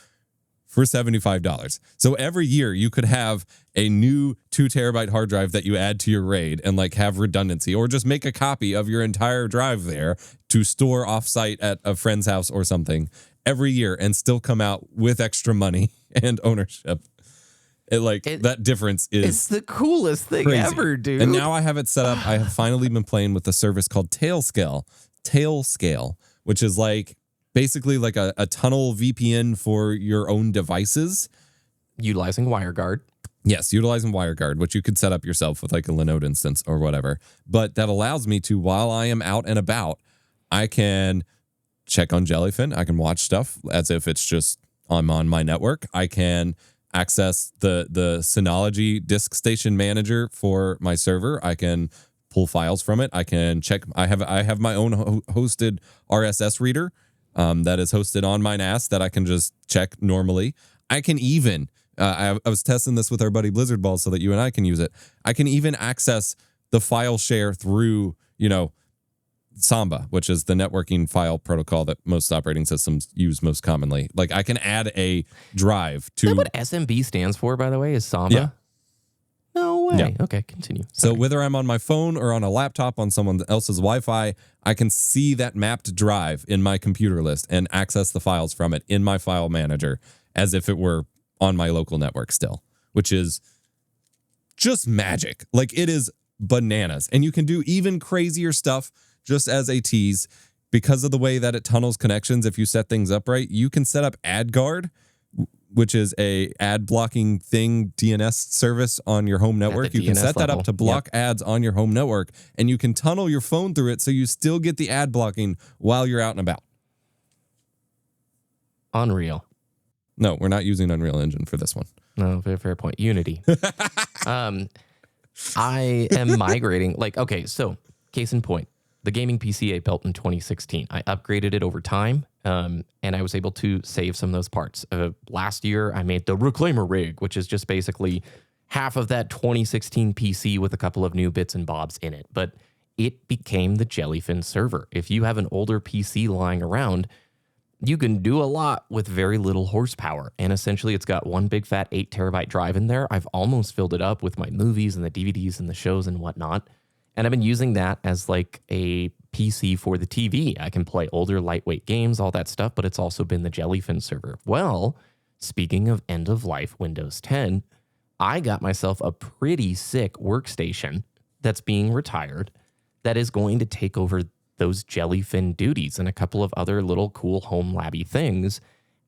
for $75. So every year you could have a new 2 terabyte hard drive that you add to your RAID and like have redundancy, or just make a copy of your entire drive there to store offsite at a friend's house or something every year, and still come out with extra money and ownership. That difference is it's the coolest thing crazy. Ever, dude. And now I have it set up. I have finally been playing with a service called Tailscale, which is like basically like a tunnel VPN for your own devices. Utilizing WireGuard. Yes, utilizing WireGuard, which you could set up yourself with like a Linode instance or whatever. But that allows me to, while I am out and about, I can check on Jellyfin. I can watch stuff as if it's just I'm on my network. I can access the Synology disk station manager for my server. I can pull files from it. I can check. I have my own hosted RSS reader that is hosted on my NAS that I can just check normally. I can even, I was testing this with our buddy Blizzard Ball so that you and I can use it. I can even access the file share through, Samba, which is the networking file protocol that most operating systems use most commonly. Like I can add a drive to. Is that what SMB stands for, by the way, is Samba? Yeah. No way. Yeah. Okay, continue. Sorry. So whether I'm on my phone or on a laptop on someone else's Wi-Fi, I can see that mapped drive in my computer list and access the files from it in my file manager as if it were on my local network still, which is just magic. Like it is bananas. And you can do even crazier stuff. Just as a tease, because of the way that it tunnels connections, if you set things up right, you can set up AdGuard, which is a ad blocking DNS service on your home network. You can set that up to block ads on your home network, and you can tunnel your phone through it so you still get the ad blocking while you're out and about. Unreal. No, we're not using Unreal Engine for this one. No, fair point. Unity. I am migrating. So case in point. The gaming PC I built in 2016. I upgraded it over time, and I was able to save some of those parts. Last year, I made the Reclaimer rig, which is just basically half of that 2016 PC with a couple of new bits and bobs in it. But it became the Jellyfin server. If you have an older PC lying around, you can do a lot with very little horsepower. And essentially, it's got one big fat 8 terabyte drive in there. I've almost filled it up with my movies and the DVDs and the shows and whatnot. And I've been using that as like a PC for the TV. I can play older, lightweight games, all that stuff, but it's also been the Jellyfin server. Well, speaking of end of life Windows 10, I got myself a pretty sick workstation that's being retired that is going to take over those Jellyfin duties and a couple of other little cool home labby things.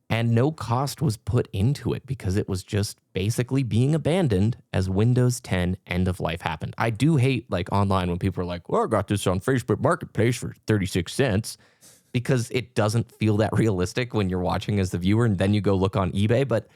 And no cost was put into it because it was just basically being abandoned as Windows 10 end of life happened. I do hate like online when people are like, well, I got this on Facebook Marketplace for 36 cents because it doesn't feel that realistic when you're watching as the viewer and then you go look on eBay. But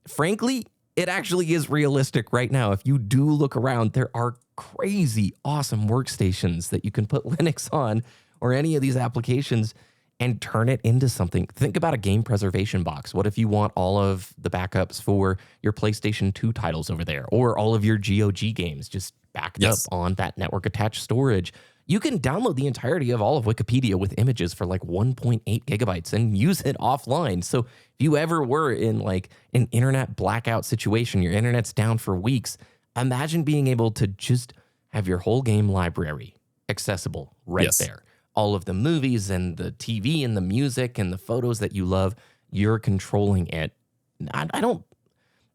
frankly, it actually is realistic right now. If you do look around, there are crazy awesome workstations that you can put Linux on or any of these applications and turn it into something. Think about a game preservation box. What if you want all of the backups for your PlayStation 2 titles over there, or all of your GOG games just backed up on that network attached storage? You can download the entirety of all of Wikipedia with images for like 1.8 gigabytes and use it offline. So if you ever were in like an internet blackout situation, your internet's down for weeks, imagine being able to just have your whole game library accessible right there. all of the movies and the TV and the music and the photos that you love, you're controlling it. I don't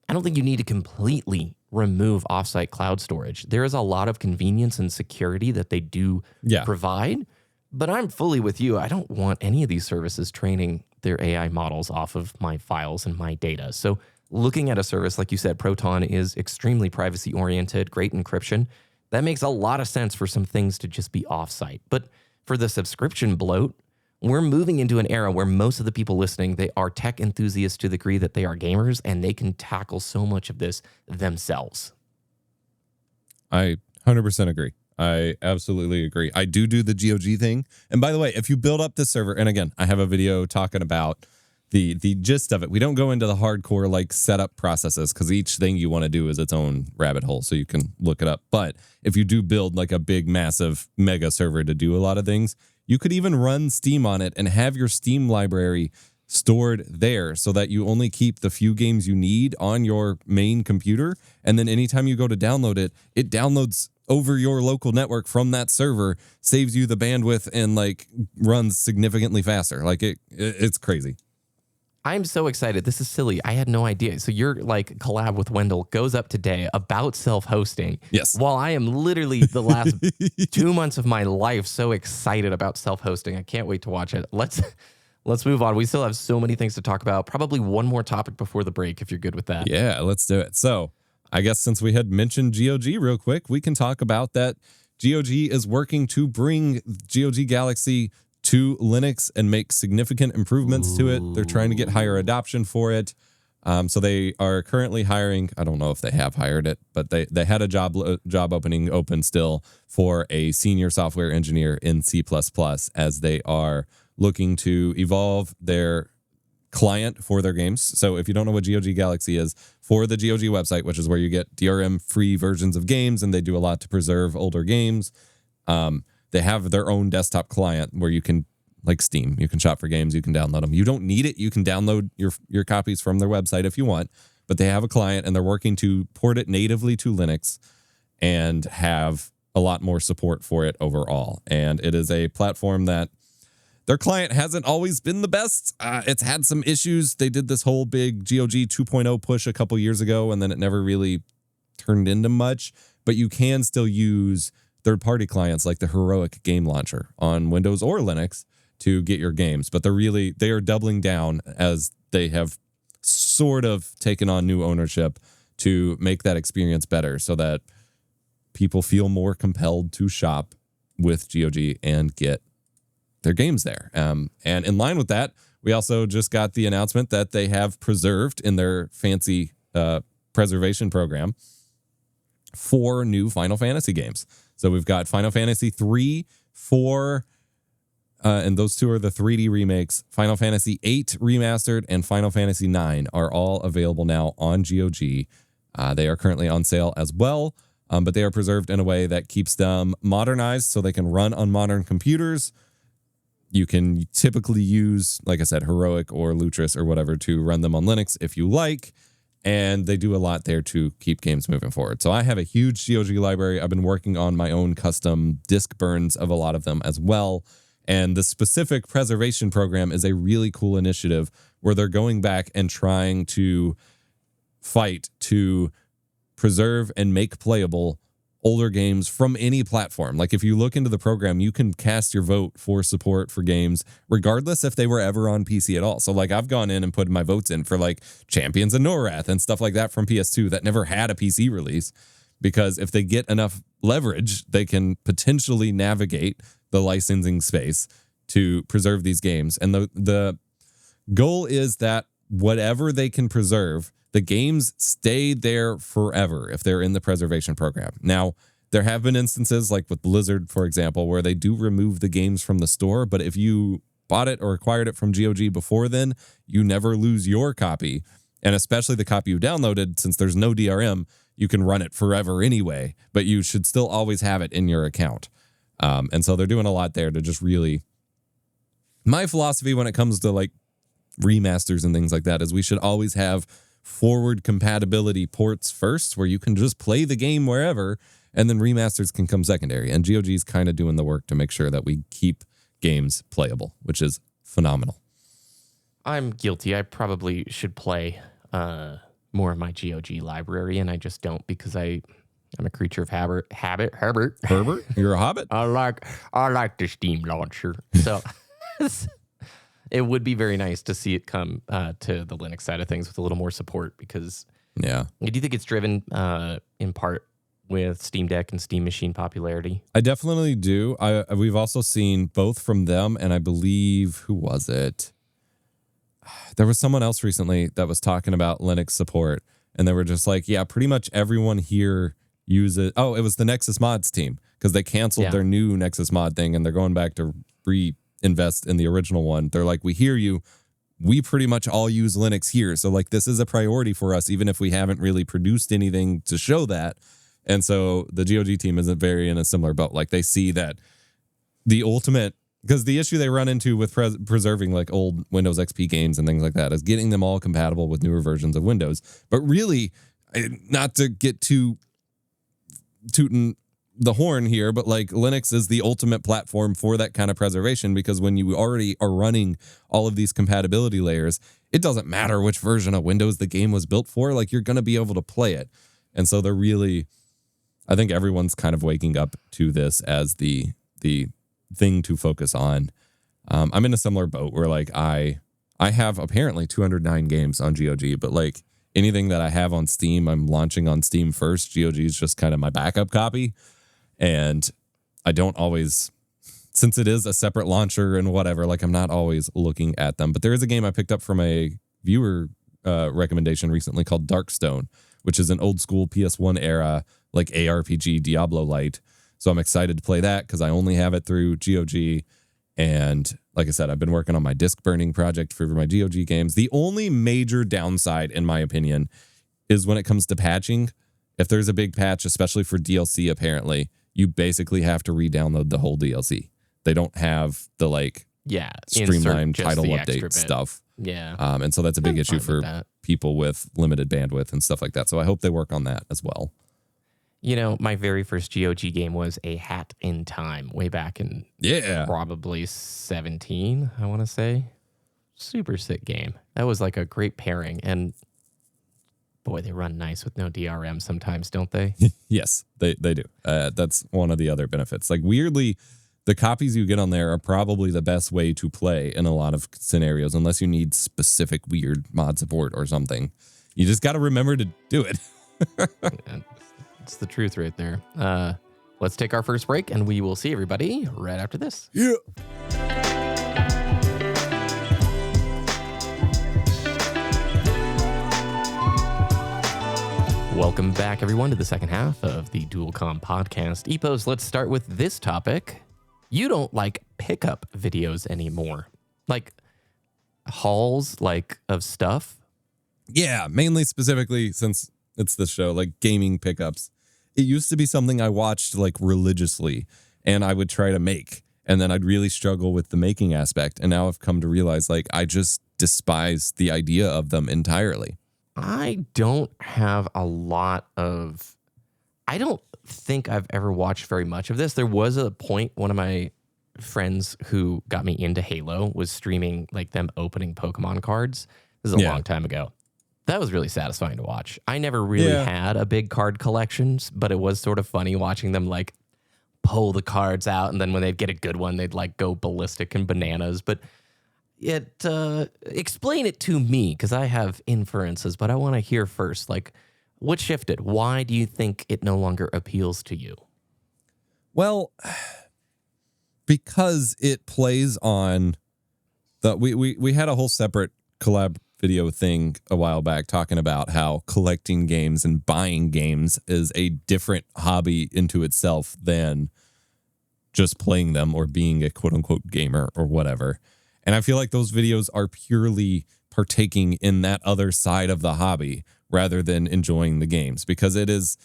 think you need to completely remove offsite cloud storage. There is a lot of convenience and security that they do provide, but I'm fully with you. I don't want any of these services training their AI models off of my files and my data. So looking at a service, like you said, Proton is extremely privacy oriented, great encryption. That makes a lot of sense for some things to just be offsite. But for the subscription bloat, we're moving into an era where most of the people listening, they are tech enthusiasts to the degree that they are gamers, and they can tackle so much of this themselves. I 100% agree. I absolutely agree. I do the GOG thing. And by the way, if you build up this server, and again, I have a video talking about the gist of it. We don't go into the hardcore like setup processes because each thing you want to do is its own rabbit hole, so you can look it up. But if you do build like a big, massive mega server to do a lot of things, you could even run Steam on it and have your Steam library stored there so that you only keep the few games you need on your main computer. And then anytime you go to download it, it downloads over your local network from that server, saves you the bandwidth, and like runs significantly faster. Like it's crazy. I'm so excited. This is silly. I had no idea. So your like collab with Wendell goes up today about self-hosting. Yes. While I am literally the last 2 months of my life so excited about self-hosting. I can't wait to watch it. Let's move on. We still have so many things to talk about. Probably one more topic before the break, if you're good with that. Yeah, let's do it. So I guess since we had mentioned GOG real quick, we can talk about that. GOG is working to bring GOG Galaxy to Linux and make significant improvements to it. They're trying to get higher adoption for it. So they are currently hiring, I don't know if they have hired it, but they had a job opening open still for a senior software engineer in C++ as they are looking to evolve their client for their games. So if you don't know what GOG Galaxy is, for the GOG website, which is where you get DRM-free versions of games, and they do a lot to preserve older games, they have their own desktop client where you can, like Steam, you can shop for games, you can download them. You don't need it. You can download your copies from their website if you want, but they have a client and they're working to port it natively to Linux and have a lot more support for it overall. And it is a platform that their client hasn't always been the best. It's had some issues. They did this whole big GOG 2.0 push a couple years ago, and then it never really turned into much. But you can still use third-party clients like the Heroic game launcher on Windows or Linux to get your games. But they are doubling down as they have sort of taken on new ownership to make that experience better so that people feel more compelled to shop with GOG and get their games there. And in line with that, we also just got the announcement that they have preserved in their fancy preservation program 4 new Final Fantasy games. So we've got Final Fantasy 3, 4, and those 2 are the 3D remakes. Final Fantasy 8 Remastered and Final Fantasy 9 are all available now on GOG. They are currently on sale as well, but they are preserved in a way that keeps them modernized so they can run on modern computers. You can typically use, like I said, Heroic or Lutris or whatever to run them on Linux if you like. And they do a lot there to keep games moving forward. So I have a huge GOG library. I've been working on my own custom disk burns of a lot of them as well. And the specific preservation program is a really cool initiative where they're going back and trying to fight to preserve and make playable older games from any platform. Like if you look into the program, you can cast your vote for support for games, regardless if they were ever on PC at all. So like I've gone in and put my votes in for like Champions of Norath and stuff like that from PS2 that never had a PC release, because if they get enough leverage, they can potentially navigate the licensing space to preserve these games. And the goal is that whatever they can preserve, the games stay there forever if they're in the preservation program. Now, there have been instances like with Blizzard, for example, where they do remove the games from the store, but if you bought it or acquired it from GOG before then, you never lose your copy. And especially the copy you downloaded, since there's no DRM, you can run it forever anyway, but you should still always have it in your account. And so they're doing a lot there to just really... My philosophy when it comes to like remasters and things like that is we should always have forward compatibility ports first, where you can just play the game wherever, and then remasters can come secondary. And GOG is kind of doing the work to make sure that we keep games playable, which is phenomenal. I'm guilty. I probably should play more of my GOG library, and I just don't because I'm a creature of habit. Herbert, you're a hobbit. I like the Steam launcher. So it would be very nice to see it come to the Linux side of things with a little more support because I do think it's driven in part with Steam Deck and Steam Machine popularity. I definitely do. We've also seen both from them, and I believe, who was it? There was someone else recently that was talking about Linux support, and they were just like, yeah, pretty much everyone here uses. Oh, it was the Nexus Mods team because they canceled their new Nexus Mod thing, and they're going back to reinvest in the original one. They're like, we hear you. We pretty much all use Linux here. So like this is a priority for us, even if we haven't really produced anything to show that. And so the GOG team isn't very in a similar boat. Like they see that the ultimate, because the issue they run into with preserving like old Windows XP games and things like that is getting them all compatible with newer versions of Windows. But really, not to get too tooting the horn here, but like Linux is the ultimate platform for that kind of preservation, because when you already are running all of these compatibility layers, it doesn't matter which version of Windows the game was built for, like you're going to be able to play it. And so they're really, I think everyone's kind of waking up to this as the thing to focus on. I'm in a similar boat where like I have apparently 209 games on GOG, but like anything that I have on Steam, I'm launching on Steam first. GOG is just kind of my backup copy. And I don't always, since it is a separate launcher and whatever, like I'm not always looking at them. But there is a game I picked up from a viewer recommendation recently called Darkstone, which is an old school PS1 era, like ARPG Diablo Light. So I'm excited to play that because I only have it through GOG. And like I said, I've been working on my disk burning project for my GOG games. The only major downside, in my opinion, is when it comes to patching. If there's a big patch, especially for DLC, apparently, you basically have to re-download the whole DLC. They don't have the like streamlined title update stuff. Yeah. And so that's a big issue for people with limited bandwidth and stuff like that. So I hope they work on that as well. You know, my very first GOG game was A Hat in Time way back in probably 17, I want to say. Super sick game. That was like a great pairing. And boy, they run nice with no DRM sometimes, don't they? Yes, they do. That's one of the other benefits. Like weirdly, the copies you get on there are probably the best way to play in a lot of scenarios, unless you need specific weird mod support or something. You just got to remember to do it. It's the truth right there. Let's take our first break, and we will see everybody right after this. Yeah. Welcome back, everyone, to the second half of the Dual Comm podcast. Epos, let's start with this topic. You don't like pickup videos anymore. Like hauls, like of stuff? Yeah, mainly specifically since it's this show, like gaming pickups. It used to be something I watched like religiously and I would try to make. And then I'd really struggle with the making aspect. And now I've come to realize like I just despise the idea of them entirely. I don't have a lot of... I don't think I've ever watched very much of this. There was a point, one of my friends who got me into Halo was streaming like them opening Pokemon cards. This is a long time ago. That was really satisfying to watch. I never really had a big card collection, but it was sort of funny watching them like pull the cards out. And then when they'd get a good one, they'd like go ballistic and bananas. But explain it to me, because I have inferences, but I want to hear first, like what shifted? Why do you think it no longer appeals to you? Well, because it plays on the, we had a whole separate collab video thing a while back talking about how collecting games and buying games is a different hobby into itself than just playing them or being a quote unquote gamer or whatever. And I feel like those videos are purely partaking in that other side of the hobby rather than enjoying the games, because it's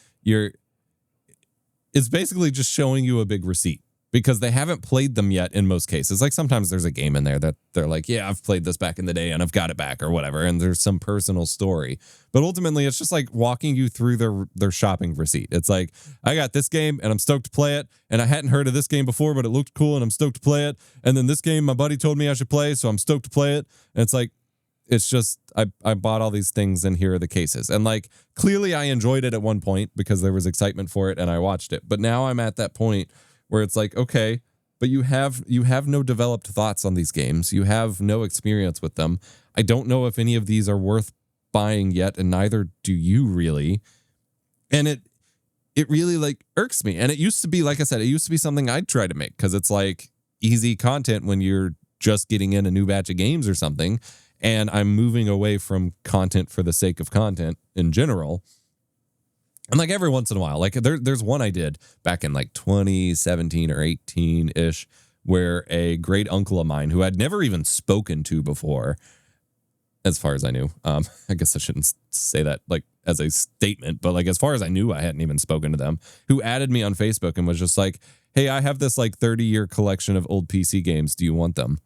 basically just showing you a big receipt. because they haven't played them yet in most cases. Like sometimes there's a game in there that they're like, yeah, I've played this back in the day and I've got it back or whatever. And there's some personal story. But ultimately, it's just like walking you through their shopping receipt. It's like, I got this game and I'm stoked to play it. And I hadn't heard of this game before, but it looked cool and I'm stoked to play it. And then this game, my buddy told me I should play, so I'm stoked to play it. And it's like, it's just, I bought all these things and here are the cases. And like, clearly I enjoyed it at one point because there was excitement for it and I watched it. But now I'm at that point where it's like, okay, but you have no developed thoughts on these games. You have no experience with them. I don't know if any of these are worth buying yet, and neither do you really. And it really like irks me. And it used to be, like I said, it used to be something I'd try to make because it's like easy content when you're just getting in a new batch of games or something. And I'm moving away from content for the sake of content in general. And like every once in a while, like there's one I did back in like 2017 or 18-ish where a great uncle of mine who I'd never even spoken to before, as far as I knew, I guess I shouldn't say that like as a statement, but like as far as I knew, I hadn't even spoken to them, who added me on Facebook and was just like, hey, I have this like 30-year collection of old PC games. Do you want them?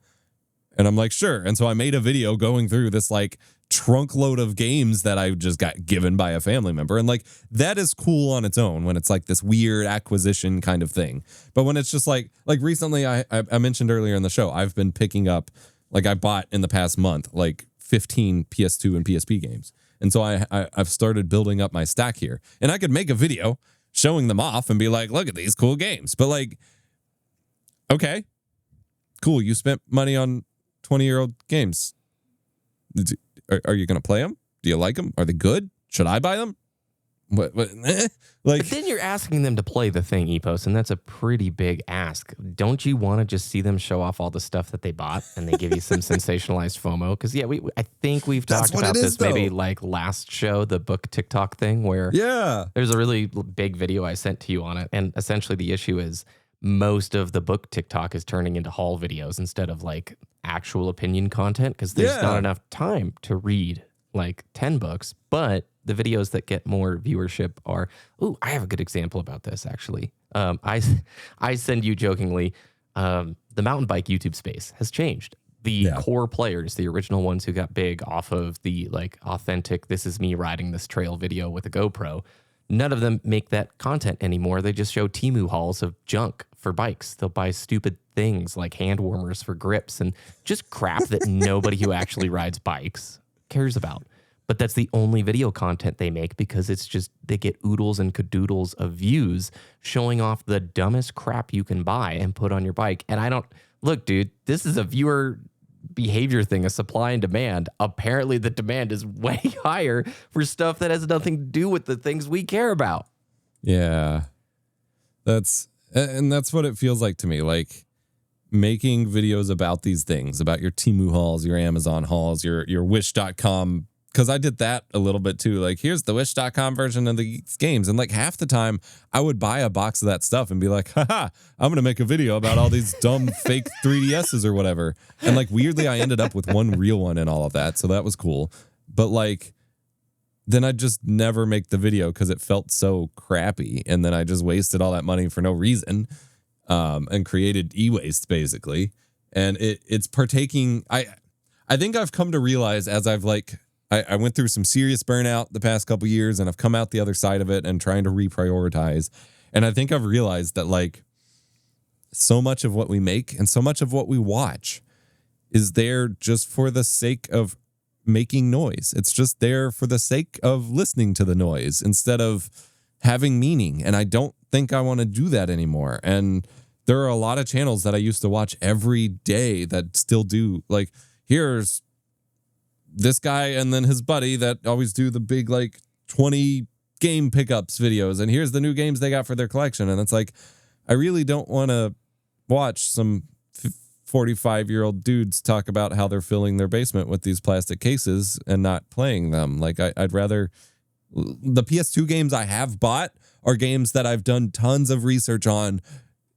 And I'm like, sure. And so I made a video going through this like trunk load of games that I just got given by a family member. And like, that is cool on its own when it's like this weird acquisition kind of thing. But when it's just like recently I mentioned earlier in the show, I've been picking up, like I bought in the past month, like 15 PS2 and PSP games. And so I've started building up my stack here. And I could make a video showing them off and be like, look at these cool games. But like, okay, cool. You spent money on 20-year-old games. Are you going to play them? Do you like them? Are they good? Should I buy them? What like, but then you're asking them to play the thing, Epos, and that's a pretty big ask. Don't you want to just see them show off all the stuff that they bought and they give you some sensationalized FOMO? Because yeah, I think we've talked about this maybe like last show, the book TikTok thing, where there's a really big video I sent to you on it, and essentially the issue is most of the book TikTok is turning into haul videos instead of like actual opinion content because there's not enough time to read like 10 books. But the videos that get more viewership are, I have a good example about this actually. I send you jokingly, the mountain bike YouTube space has changed. The core players, the original ones who got big off of the like authentic, this is me riding this trail video with a GoPro, none of them make that content anymore. They just show Temu hauls of junk for bikes. They'll buy stupid things like hand warmers for grips and just crap that nobody who actually rides bikes cares about. But that's the only video content they make because it's just, they get oodles and cadoodles of views showing off the dumbest crap you can buy and put on your bike. And I don't, look, dude, this is a viewer behavior thing, a supply and demand. Apparently the demand is way higher for stuff that has nothing to do with the things we care about. Yeah. That's what it feels like to me. Like making videos about these things, about your Temu hauls, your Amazon hauls, your Wish.com, because I did that a little bit too. Like, here's the Wish.com version of these games. And like half the time I would buy a box of that stuff and be like, haha, I'm going to make a video about all these dumb fake 3DSs or whatever. And like, weirdly, I ended up with one real one and all of that. So that was cool. But like, then I'd just never make the video because it felt so crappy. And then I just wasted all that money for no reason and created e-waste basically. And it's partaking. I think I've come to realize as I've like, I went through some serious burnout the past couple years and I've come out the other side of it and trying to reprioritize. And I think I've realized that like so much of what we make and so much of what we watch is there just for the sake of making noise. It's just there for the sake of listening to the noise instead of having meaning. And I don't think I want to do that anymore. And there are a lot of channels that I used to watch every day that still do. Like, here's this guy and then his buddy that always do the big like 20 game pickups videos. And here's the new games they got for their collection. And it's like, I really don't want to watch some 45-year-old dudes talk about how they're filling their basement with these plastic cases and not playing them. Like I'd rather, the PS2 games I have bought are games that I've done tons of research on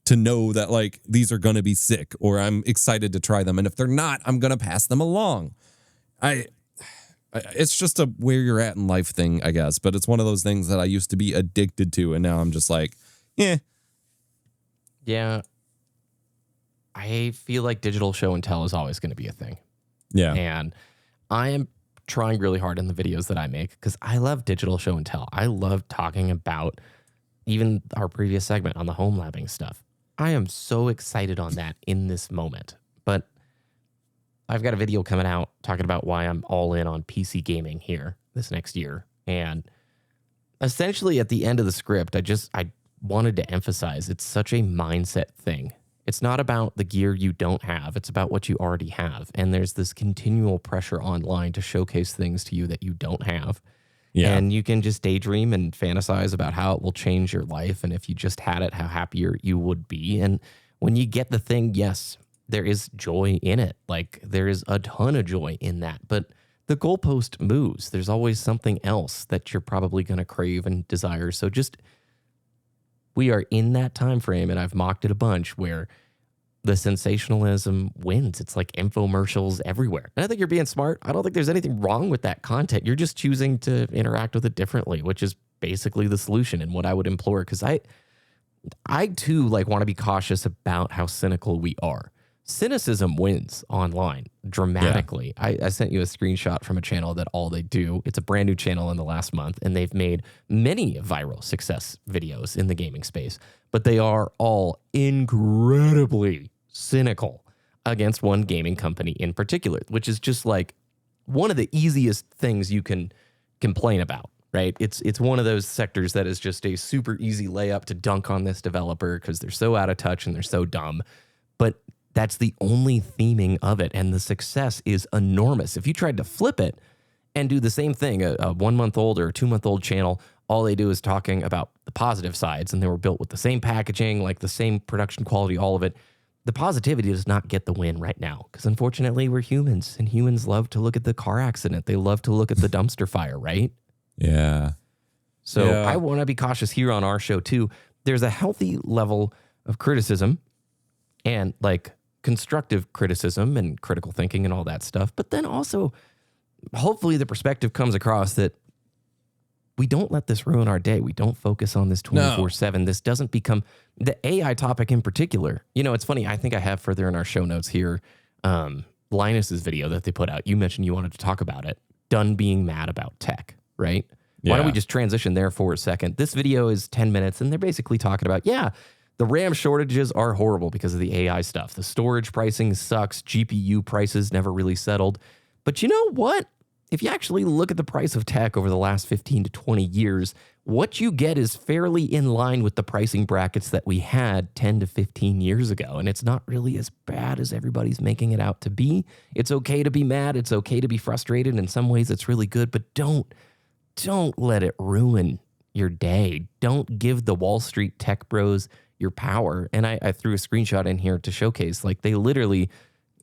to know that like these are going to be sick or I'm excited to try them. And if they're not, I'm going to pass them along. It's just a where you're at in life thing, I guess. But it's one of those things that I used to be addicted to. And now I'm just like, Yeah. I feel like digital show and tell is always going to be a thing. Yeah. And I am trying really hard in the videos that I make because I love digital show and tell. I love talking about even our previous segment on the home labbing stuff. I am so excited on that in this moment. But I've got a video coming out talking about why I'm all in on PC gaming here this next year. And essentially at the end of the script, I wanted to emphasize it's such a mindset thing. It's not about the gear you don't have. It's about what you already have. And there's this continual pressure online to showcase things to you that you don't have. Yeah. And you can just daydream and fantasize about how it will change your life. And if you just had it, how happier you would be. And when you get the thing, yes, there is joy in it. Like there is a ton of joy in that. But the goalpost moves. There's always something else that you're probably going to crave and desire. So just, we are in that time frame, and I've mocked it a bunch, where the sensationalism wins. It's like infomercials everywhere. And I think you're being smart. I don't think there's anything wrong with that content. You're just choosing to interact with it differently, which is basically the solution and what I would implore. Because I too like want to be cautious about how cynical we are. Cynicism wins online dramatically. Yeah. I sent you a screenshot from a channel that all they do, it's a brand new channel in the last month, and they've made many viral success videos in the gaming space, but they are all incredibly cynical against one gaming company in particular, which is just like one of the easiest things you can complain about, right? It's one of those sectors that is just a super easy layup to dunk on this developer because they're so out of touch and they're so dumb. But that's the only theming of it, and the success is enormous. If you tried to flip it and do the same thing, a 1 month old or a 2 month old channel, all they do is talking about the positive sides, and they were built with the same packaging, like the same production quality, all of it. The positivity does not get the win right now because unfortunately we're humans, and humans love to look at the car accident. They love to look at the dumpster fire, right? Yeah. So I want to be cautious here on our show too. There's a healthy level of criticism and like constructive criticism and critical thinking and all that stuff. But then also, hopefully the perspective comes across that we don't let this ruin our day. We don't focus on this 24/7. This doesn't become the AI topic in particular. You know, it's funny. I think I have further in our show notes here, Linus's video that they put out. You mentioned you wanted to talk about it. Done being mad about tech, right? Yeah. Why don't we just transition there for a second? This video is 10 minutes and they're basically talking about, the RAM shortages are horrible because of the AI stuff. The storage pricing sucks. GPU prices never really settled. But you know what? If you actually look at the price of tech over the last 15 to 20 years, what you get is fairly in line with the pricing brackets that we had 10 to 15 years ago. And it's not really as bad as everybody's making it out to be. It's okay to be mad. It's okay to be frustrated. In some ways, it's really good. But don't let it ruin your day. Don't give the Wall Street tech bros your power. And I threw a screenshot in here to showcase, like, they literally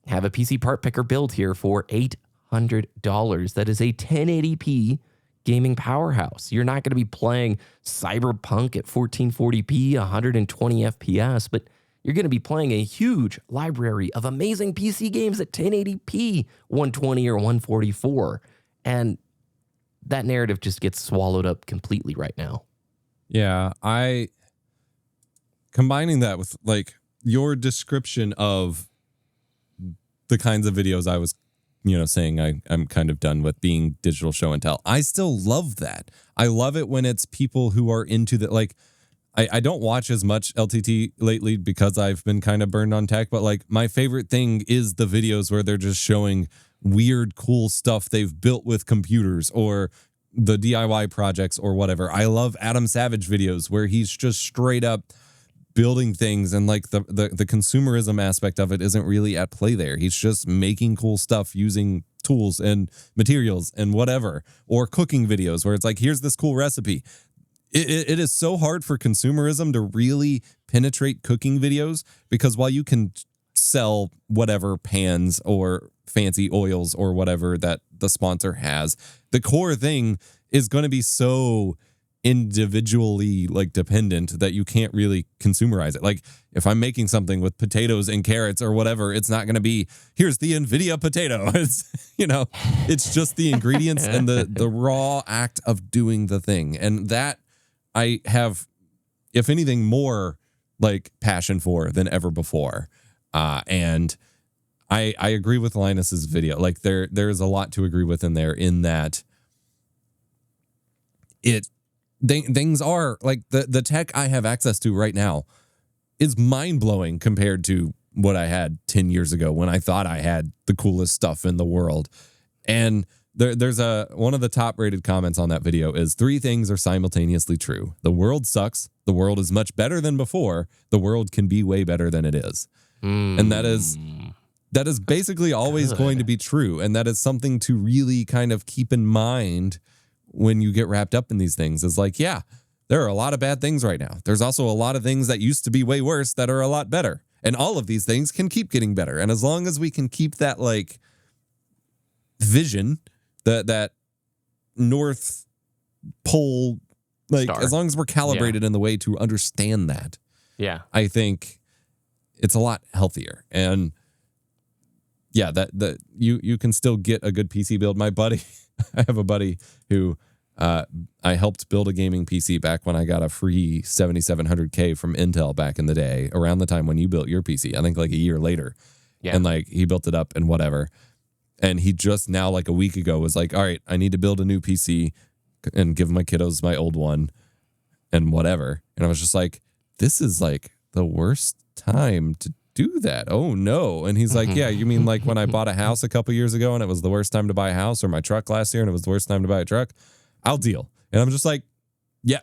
have a PC part picker build here for $800. That is a 1080p gaming powerhouse. You're not going to be playing Cyberpunk at 1440p, 120 FPS, but you're going to be playing a huge library of amazing PC games at 1080p, 120 or 144. And that narrative just gets swallowed up completely right now. Yeah, combining that with like your description of the kinds of videos I was, saying I'm kind of done with being digital show and tell. I still love that. I love it when it's people who are into the, like, I don't watch as much LTT lately because I've been kind of burned on tech, but like my favorite thing is the videos where they're just showing weird, cool stuff they've built with computers or the DIY projects or whatever. I love Adam Savage videos where he's just straight up building things, and like the consumerism aspect of it isn't really at play there. He's just making cool stuff using tools and materials and whatever, or cooking videos where it's like, here's this cool recipe. It is so hard for consumerism to really penetrate cooking videos, because while you can sell whatever pans or fancy oils or whatever that the sponsor has, the core thing is going to be so individually like dependent that you can't really consumerize it. Like if I'm making something with potatoes and carrots or whatever, it's not going to be, here's the NVIDIA potato. It's, it's just the ingredients and the raw act of doing the thing. And that I have, if anything, more like passion for than ever before. And I agree with Linus's video. Like there's a lot to agree with in there, in that things are like the tech I have access to right now is mind blowing compared to what I had 10 years ago when I thought I had the coolest stuff in the world. And there's one of the top rated comments on that video is 3 things are simultaneously true. The world sucks. The world is much better than before. The world can be way better than it is. And that is basically always going to be true. And that is something to really kind of keep in mind when you get wrapped up in these things, is like, yeah, there are a lot of bad things right now. There's also a lot of things that used to be way worse that are a lot better. And all of these things can keep getting better. And as long as we can keep that like vision, that North Pole, like Star. As long as we're calibrated in the way to understand that, I think it's a lot healthier. And yeah, that you can still get a good PC build. My buddy, I have a buddy who I helped build a gaming PC back when I got a free 7700K from Intel back in the day, around the time when you built your PC. I think like a year later. Yeah. And like he built it up and whatever. And he just now, like a week ago, was like, all right, I need to build a new PC and give my kiddos my old one and whatever. And I was just like, this is like the worst time to do that. Oh no. And he's like, yeah, you mean like when I bought a house a couple years ago and it was the worst time to buy a house, or my truck last year and it was the worst time to buy a truck? I'll deal. And I'm just like, yes,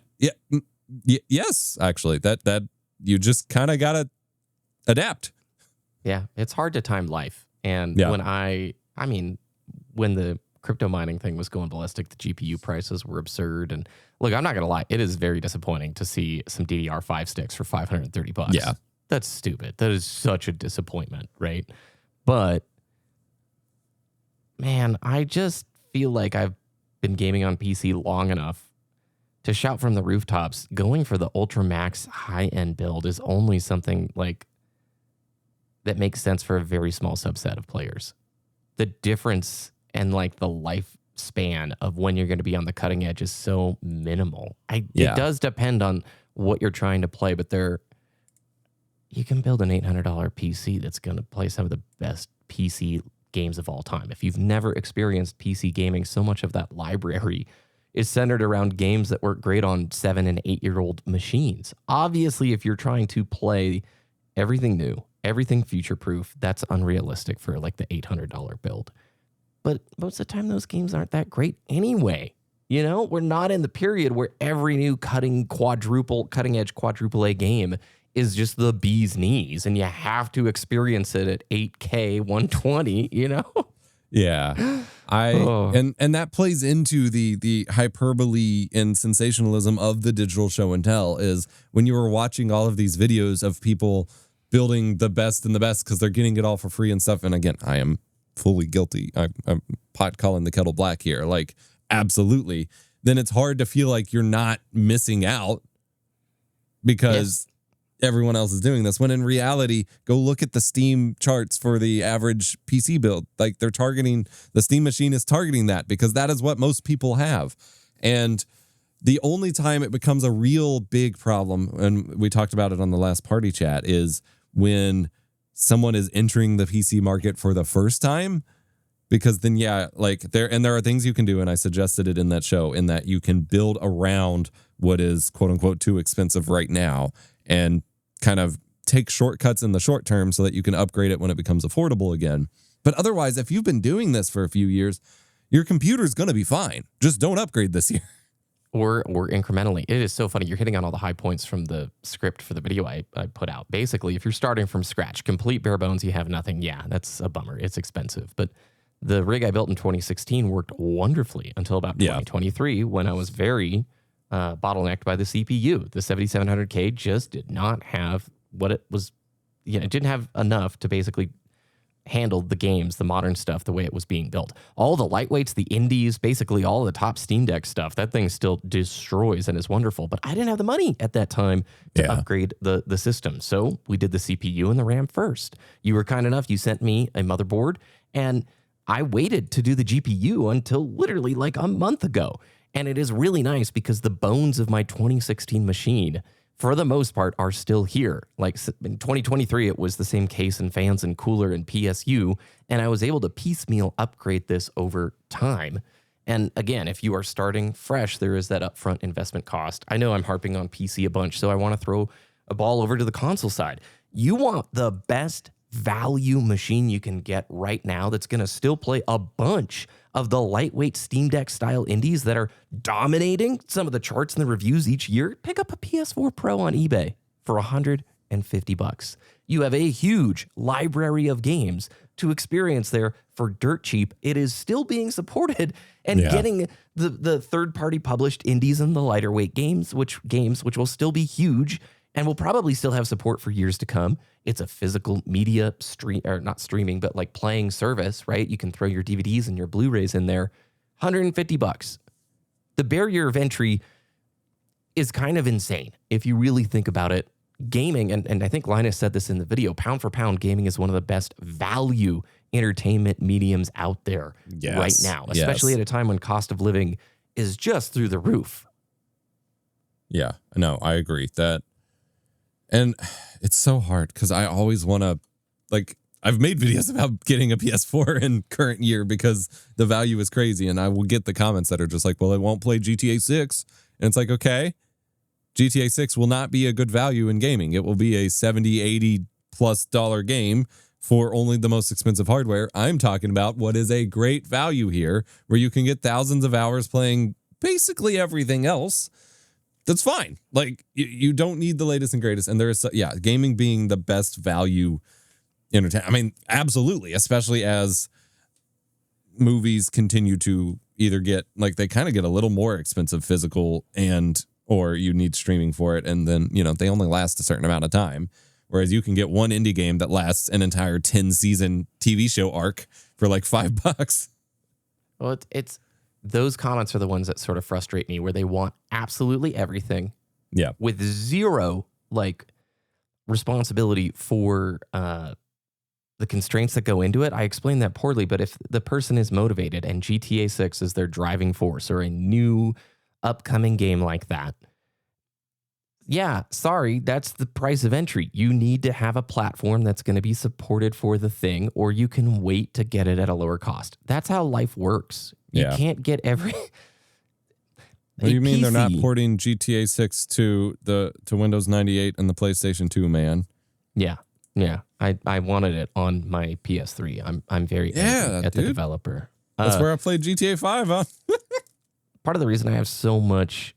actually, that you just kind of got to adapt. Yeah. It's hard to time life. And when the crypto mining thing was going ballistic, the GPU prices were absurd. And look, I'm not going to lie, it is very disappointing to see some DDR5 sticks for $530. Yeah. That's stupid. That is such a disappointment, right? But man, I just feel like I've been gaming on PC long enough to shout from the rooftops, going for the Ultra Max high-end build is only something like that makes sense for a very small subset of players. The difference and like the lifespan of when you're going to be on the cutting edge is so minimal. It does depend on what you're trying to play, but you can build an $800 PC that's going to play some of the best PC games of all time. If you've never experienced PC gaming, so much of that library is centered around games that work great on 7 and 8-year-old machines. Obviously, if you're trying to play everything new, everything future-proof, that's unrealistic for like the $800 build. But most of the time, those games aren't that great anyway. You know, we're not in the period where every new cutting-edge quadruple A game is just the bee's knees, and you have to experience it at 8K 120, you know? Yeah. And that plays into the hyperbole and sensationalism of the digital show and tell, is when you were watching all of these videos of people building the best and the best because they're getting it all for free and stuff. And again, I am fully guilty. I'm pot calling the kettle black here. Like, absolutely. Then it's hard to feel like you're not missing out because everyone else is doing this, when in reality, go look at the Steam charts for the average PC build. Like, the Steam machine is targeting that because that is what most people have. And the only time it becomes a real big problem, and we talked about it on the last party chat, is when someone is entering the PC market for the first time. Because then, there are things you can do, and I suggested it in that show, in that you can build around what is quote unquote too expensive right now and kind of take shortcuts in the short term so that you can upgrade it when it becomes affordable again. But otherwise, if you've been doing this for a few years, your computer's going to be fine. Just don't upgrade this year. Or incrementally. It is so funny. You're hitting on all the high points from the script for the video I put out. Basically, if you're starting from scratch, complete bare bones, you have nothing. Yeah, that's a bummer. It's expensive. But the rig I built in 2016 worked wonderfully until about 2023 when I was very bottlenecked by the CPU. The 7700K just did not have what it was. It didn't have enough to basically handle the games, the modern stuff, the way it was being built. All the lightweights, the indies, basically all the top Steam Deck stuff, that thing still destroys and is wonderful. But I didn't have the money at that time to upgrade the system. So we did the CPU and the RAM first. You were kind enough. You sent me a motherboard, and I waited to do the GPU until literally like a month ago. And it is really nice because the bones of my 2016 machine for the most part, are still here. Like in 2023, it was the same case in fans and cooler and PSU, and I was able to piecemeal upgrade this over time. And again, if you are starting fresh, there is that upfront investment cost. I know I'm harping on PC a bunch, so I want to throw a ball over to the console side. You want the best value machine you can get right now that's going to still play a bunch of the lightweight Steam Deck style indies that are dominating some of the charts and the reviews each year. Pick up a PS4 Pro on eBay for $150. You have a huge library of games to experience there for dirt cheap. It is still being supported and getting the third-party published indies and the lighter weight games, which will still be huge and will probably still have support for years to come. It's a physical media stream, or not streaming, but like playing service, right? You can throw your DVDs and your Blu-rays in there. $150. The barrier of entry is kind of insane if you really think about it. Gaming, and I think Linus said this in the video, pound for pound, gaming is one of the best value entertainment mediums out there right now, especially at a time when cost of living is just through the roof. Yeah, no, I agree that. And it's so hard because I always want to, like, I've made videos about getting a PS4 in current year because the value is crazy. And I will get the comments that are just like, well, it won't play GTA 6. And it's like, okay, GTA 6 will not be a good value in gaming. It will be a $70, $80+ game for only the most expensive hardware. I'm talking about what is a great value here, where you can get thousands of hours playing basically everything else. That's fine. Like, you don't need the latest and greatest. And there is, gaming being the best value entertainment. I mean, absolutely, especially as movies continue to either get, like, they kind of get a little more expensive physical or you need streaming for it. And then, they only last a certain amount of time. Whereas you can get one indie game that lasts an entire 10-season TV show arc for like $5. Well, it's those comments are the ones that sort of frustrate me, where they want absolutely everything. Yeah. With zero responsibility for the constraints that go into it. I explained that poorly, but if the person is motivated and GTA 6 is their driving force, or a new upcoming game like that, yeah, sorry, that's the price of entry. You need to have a platform that's going to be supported for the thing, or you can wait to get it at a lower cost. That's how life works. You can't get every... What do you mean they're not porting GTA 6 to Windows 98 and the PlayStation 2, man? Yeah. I wanted it on my PS3. I'm very angry at the developer. That's where I played GTA 5, huh? Part of the reason I have so much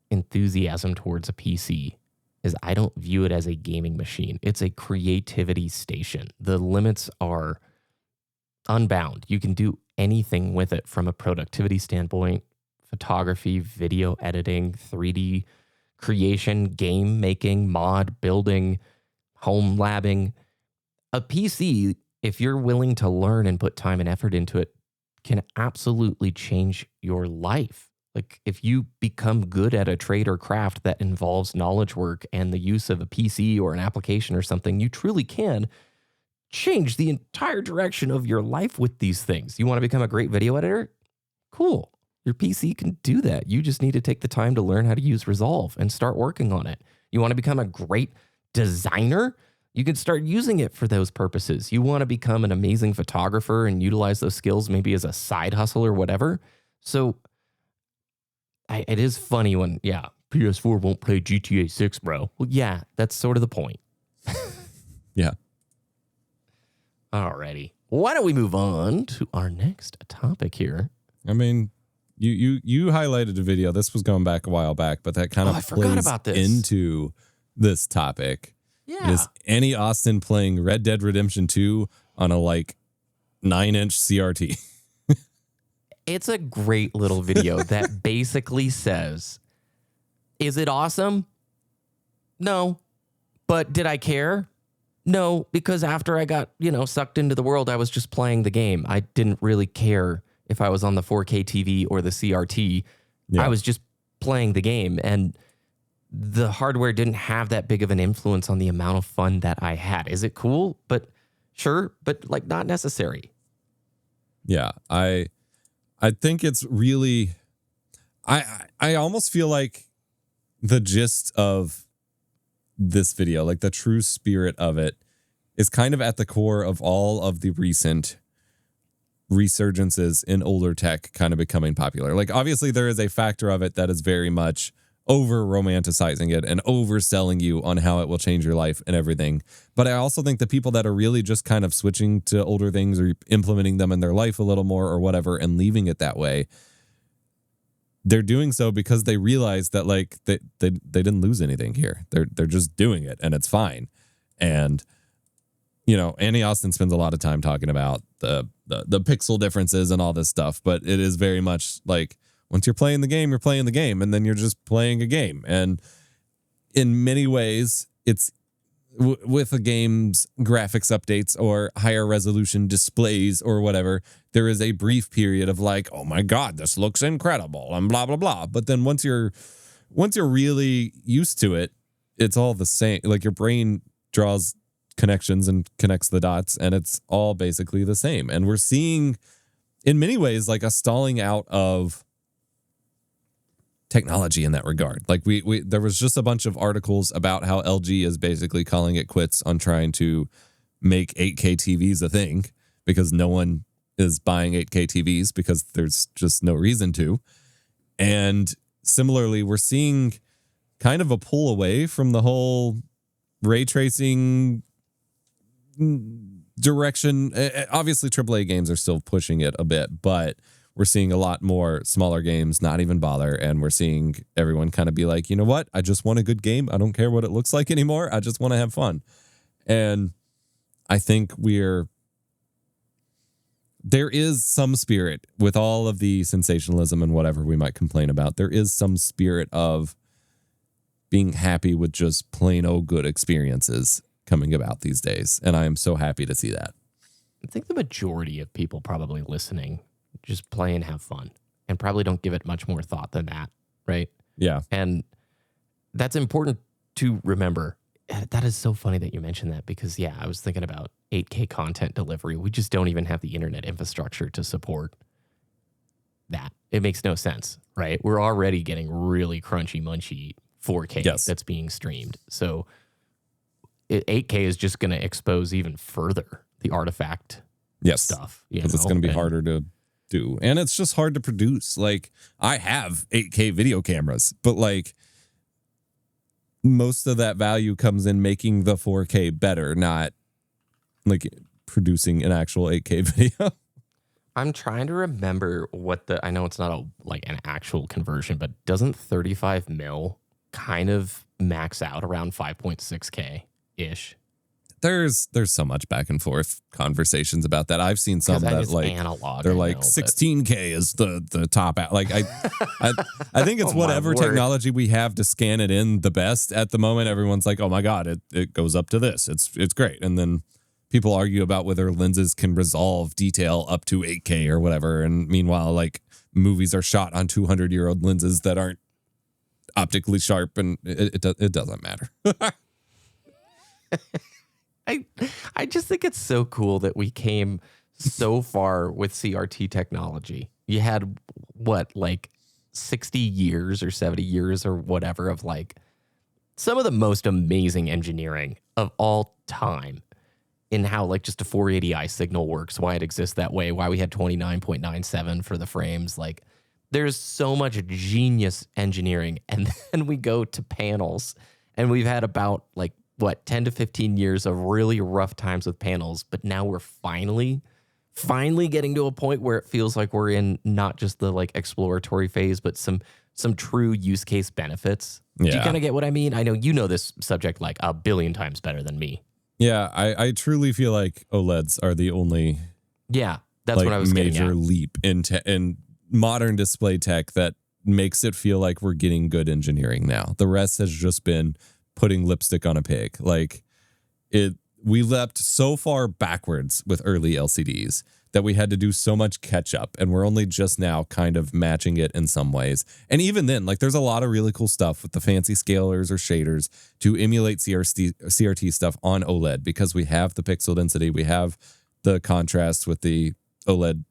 enthusiasm towards a PC is I don't view it as a gaming machine. It's a creativity station. The limits are unbound. You can do anything with it from a productivity standpoint: photography, video editing, 3D creation, game making, mod building, home labbing. A PC, if you're willing to learn and put time and effort into it, can absolutely change your life. Like, if you become good at a trade or craft that involves knowledge work and the use of a PC or an application or something, you truly can change the entire direction of your life with these things. You want to become a great video editor? Cool. Your PC can do that. You just need to take the time to learn how to use Resolve and start working on it. You want to become a great designer? You can start using it for those purposes. You want to become an amazing photographer and utilize those skills maybe as a side hustle or whatever. So it is funny when, PS4 won't play GTA 6, bro. Well, yeah, that's sort of the point. Yeah. Alrighty. Why don't we move on to our next topic here? I mean, you highlighted a video. This was going back a while back, but that kind of plays into this topic. Yeah. It is Annie Austin playing Red Dead Redemption 2 on a 9-inch CRT. It's a great little video that basically says, is it awesome? No. But did I care? No, because after I got, sucked into the world, I was just playing the game. I didn't really care if I was on the 4K TV or the CRT. Yeah. I was just playing the game, and the hardware didn't have that big of an influence on the amount of fun that I had. Is it cool? But sure, but not necessary. Yeah, I think it's really, I almost feel like the gist of this video, like the true spirit of it, is kind of at the core of all of the recent resurgences in older tech kind of becoming popular. Like, obviously, there is a factor of it that is very much over romanticizing it and overselling you on how it will change your life and everything. But I also think the people that are really just kind of switching to older things or implementing them in their life a little more or whatever and leaving it that way, they're doing so because they realize that like they didn't lose anything here. They're just doing it and it's fine. And you know, Annie Austin spends a lot of time talking about the pixel differences and all this stuff, but it is very much like once you're playing the game, you're playing the game, and then you're just playing a game. And in many ways, it's with a game's graphics updates or higher resolution displays or whatever, there is a brief period of like, oh my God, this looks incredible and blah, blah, blah. But then once you're really used to it, it's all the same. Like your brain draws connections and connects the dots, and it's all basically the same. And we're seeing in many ways like a stalling out of technology in that regard. Like we there was just a bunch of articles about how LG is basically calling it quits on trying to make 8K TVs a thing because no one is buying 8K TVs because there's just no reason to. And similarly, we're seeing kind of a pull away from the whole ray tracing direction. Obviously, AAA games are still pushing it a bit, but we're seeing a lot more smaller games not even bother, and we're seeing everyone kind of be like, you know what? I just want a good game. I don't care what it looks like anymore. I just want to have fun. And I think there is some spirit with all of the sensationalism and whatever we might complain about. There is some spirit of being happy with just plain old good experiences coming about these days. And I am so happy to see that. I think the majority of people probably listening just play and have fun and probably don't give it much more thought than that, right? Yeah. And that's important to remember. That is so funny that you mentioned that because, yeah, I was thinking about 8K content delivery. We just don't even have the internet infrastructure to support that. It makes no sense, right? We're already getting really crunchy, munchy 4K that's being streamed. So 8K is just going to expose even further the artifact stuff. Because it's going to be harder to do. And it's just hard to produce. Like, I have 8K video cameras, but like most of that value comes in making the 4K better, not like producing an actual 8K video. I'm trying to remember I know it's not an actual conversion, but doesn't 35 mil kind of max out around 5.6K ish? There's so much back and forth conversations about that. I've seen some that like analog, they're like 16K is the top out. Like I think it's whatever technology we have to scan it in the best at the moment. Everyone's like, oh my God, it goes up to this. It's great. And then people argue about whether lenses can resolve detail up to 8K or whatever. And meanwhile, like movies are shot on 200-year-old lenses that aren't optically sharp, and it doesn't matter. I just think it's so cool that we came so far with CRT technology. You had like 60 years or 70 years or whatever of like some of the most amazing engineering of all time in how like just a 480i signal works, why it exists that way, why we had 29.97 for the frames. Like there's so much genius engineering. And then we go to panels and we've had about 10 to 15 years of really rough times with panels, but now we're finally getting to a point where it feels like we're in not just the like exploratory phase, but some true use case benefits. Yeah. Do you kind of get what I mean? I know you know this subject like a billion times better than me. Yeah, I truly feel like OLEDs are the only that's what I was major leap in modern display tech that makes it feel like we're getting good engineering now. The rest has just been putting lipstick on a pig. Like we leapt so far backwards with early LCDs that we had to do so much catch up, and we're only just now kind of matching it in some ways. And even then, like there's a lot of really cool stuff with the fancy scalers or shaders to emulate CRT stuff on OLED because we have the pixel density, we have the contrast with the OLED,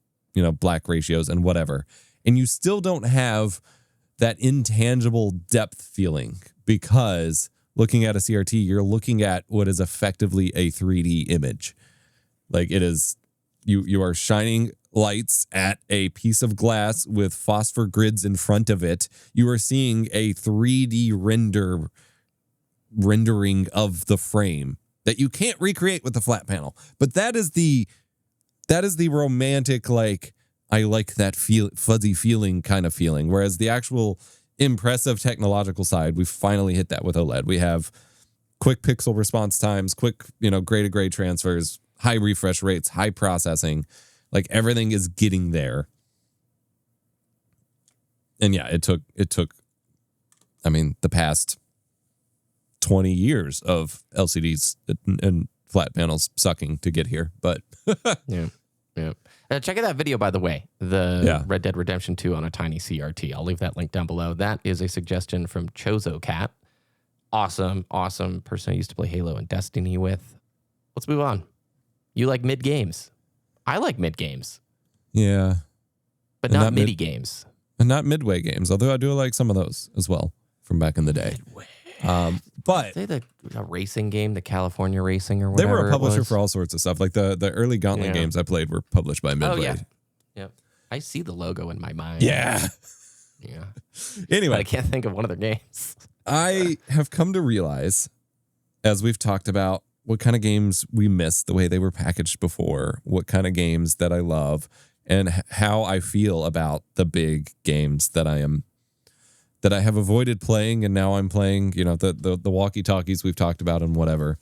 black ratios and whatever. And you still don't have that intangible depth feeling, because looking at a CRT, you're looking at what is effectively a 3D image. Like it is, you are shining lights at a piece of glass with phosphor grids in front of it. You are seeing a 3D rendering of the frame that you can't recreate with the flat panel. But that is the romantic, like, I like that fuzzy feeling kind of feeling. Whereas the actual impressive technological side, we've finally hit that with OLED. We have quick pixel response times, quick, gray to gray transfers, high refresh rates, high processing. Like everything is getting there. And yeah, it took, the past 20 years of LCDs and flat panels sucking to get here, but yeah. Check out that video, by the way, Red Dead Redemption 2 on a tiny CRT. I'll leave that link down below. That is a suggestion from Chozo Cat. Awesome person I used to play Halo and Destiny with. Let's move on. You like mid games. I like mid games. Yeah. But not MIDI games. And not midway games, although I do like some of those as well from back in the day. Midway. But say the racing game, the California Racing or whatever. They were a publisher for all sorts of stuff. Like the early Gauntlet games I played were published by Midway. Oh, yeah. Yep. I see the logo in my mind. Yeah. Yeah. Anyway. But I can't think of one of their games. I have come to realize, as we've talked about, what kind of games we miss the way they were packaged before, what kind of games that I love, and how I feel about the big games that I have avoided playing, and now I'm playing, the walkie-talkies we've talked about and whatever.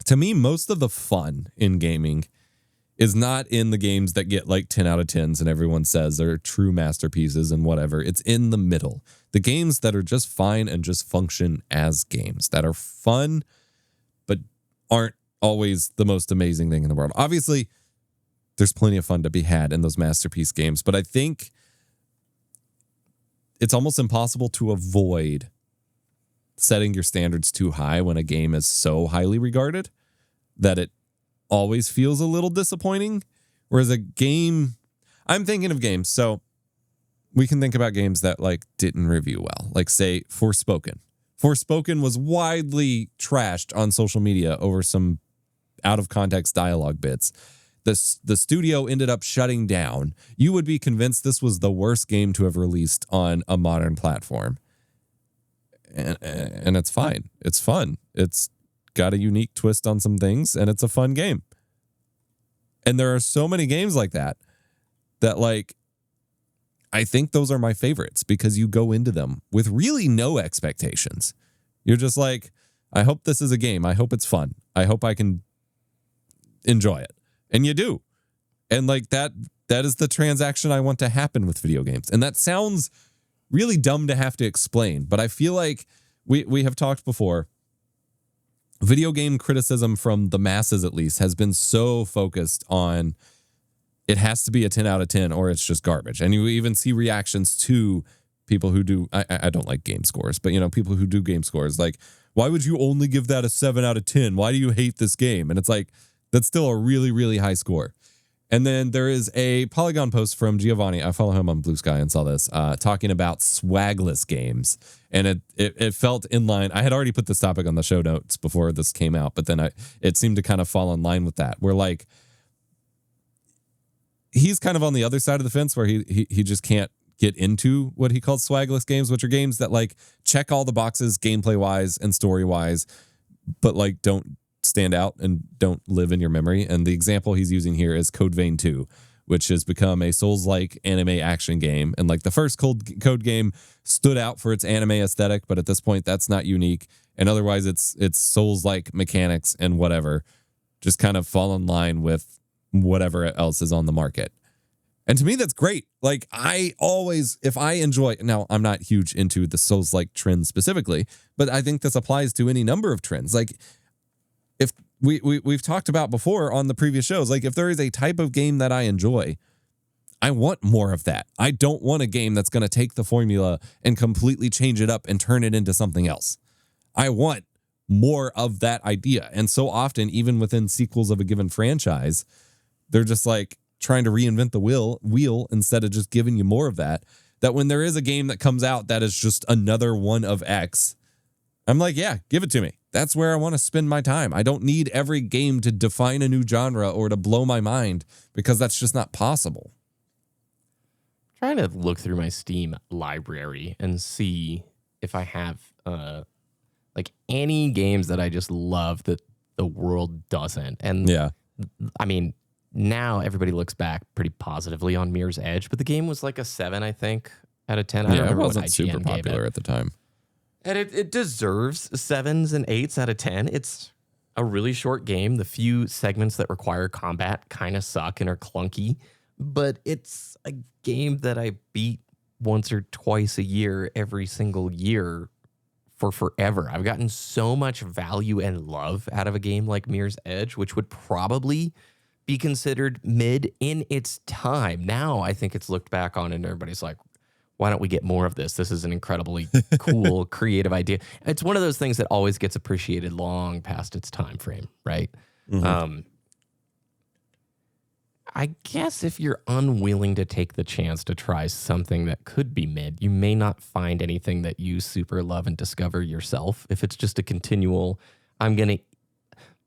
To me, most of the fun in gaming is not in the games that get like 10 out of 10s and everyone says they're true masterpieces and whatever. It's in the middle. The games that are just fine and just function as games, that are fun, but aren't always the most amazing thing in the world. Obviously, there's plenty of fun to be had in those masterpiece games, but I think it's almost impossible to avoid setting your standards too high when a game is so highly regarded that it always feels a little disappointing. Whereas a game, I'm thinking of games, so we can think about games that like didn't review well. Like say Forspoken. Forspoken was widely trashed on social media over some out of context dialogue bits. The studio ended up shutting down. You would be convinced this was the worst game to have released on a modern platform. And it's fine. It's fun. It's got a unique twist on some things, and it's a fun game. And there are so many games like that like, I think those are my favorites because you go into them with really no expectations. You're just like, I hope this is a game. I hope it's fun. I hope I can enjoy it. And you do. And like that is the transaction I want to happen with video games. And that sounds really dumb to have to explain, but I feel like we have talked before. Video game criticism from the masses, at least, has been so focused on it has to be a 10 out of 10 or it's just garbage. And you even see reactions to people who do, I don't like game scores, but people who do game scores, like, why would you only give that a 7 out of 10? Why do you hate this game? And it's like, that's still a really, really high score. And then there is a Polygon post from Giovanni. I follow him on Blue Sky and saw this, talking about swagless games. And it felt in line. I had already put this topic on the show notes before this came out, but then it seemed to kind of fall in line with that. Where like, he's kind of on the other side of the fence where he just can't get into what he calls swagless games, which are games that like check all the boxes gameplay wise and story wise, but like don't stand out and don't live in your memory. And the example he's using here is Code Vein 2, which has become a Souls-like anime action game. And like the first Code game stood out for its anime aesthetic, but at this point that's not unique. And otherwise it's Souls-like mechanics and whatever just kind of fall in line with whatever else is on the market. And to me, that's great. Like I always, if I enjoy, now I'm not huge into the Souls-like trend specifically, but I think this applies to any number of trends. Like if we've talked about before on the previous shows, like if there is a type of game that I enjoy, I want more of that. I don't want a game that's going to take the formula and completely change it up and turn it into something else. I want more of that idea. And so often, even within sequels of a given franchise, they're just like trying to reinvent the wheel instead of just giving you more of that. that when there is a game that comes out that is just another one of X, I'm like, yeah, give it to me. That's where I want to spend my time. I don't need every game to define a new genre or to blow my mind, because that's just not possible. Trying to look through my Steam library and see if I have like any games that I just love that the world doesn't. And yeah, I mean, now everybody looks back pretty positively on Mirror's Edge, but the game was like a 7, I think, out of 10. I don't remember it wasn't what IGN super popular at the time. And it deserves 7s and 8s out of 10. It's a really short game. The few segments that require combat kind of suck and are clunky, but it's a game that I beat once or twice a year, every single year for forever. I've gotten so much value and love out of a game like Mirror's Edge, which would probably be considered mid in its time. Now I think it's looked back on and everybody's like, why don't we get more of this? This is an incredibly cool, creative idea. It's one of those things that always gets appreciated long past its time frame, right? Mm-hmm. I guess if you're unwilling to take the chance to try something that could be mid, you may not find anything that you super love and discover yourself. If it's just a continual,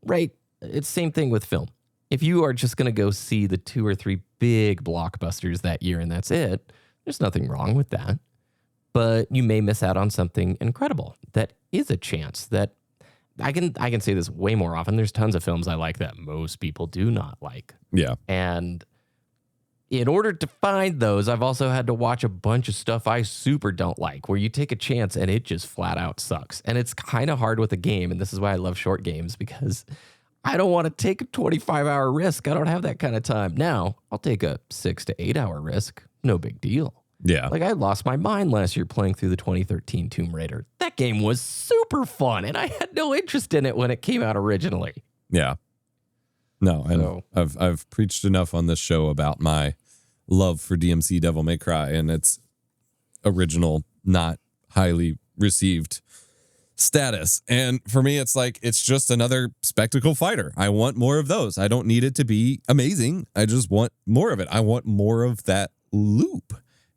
right? It's same thing with film. If you are just going to go see the 2 or 3 big blockbusters that year and that's it, there's nothing wrong with that, but you may miss out on something incredible. That is a chance that I can say this way more often. There's tons of films I like that most people do not like. Yeah. And in order to find those, I've also had to watch a bunch of stuff I super don't like, where you take a chance and it just flat out sucks. And it's kind of hard with a game. And this is why I love short games, because I don't want to take a 25-hour risk. I don't have that kind of time. Now, I'll take a 6 to 8 hour risk. No big deal. Yeah. Like, I lost my mind last year playing through the 2013 Tomb Raider. That game was super fun, and I had no interest in it when it came out originally. Yeah. No, and I've preached enough on this show about my love for DMC Devil May Cry and its original, not highly received status. And for me, it's like, it's just another spectacle fighter. I want more of those. I don't need it to be amazing. I just want more of it. I want more of that loop.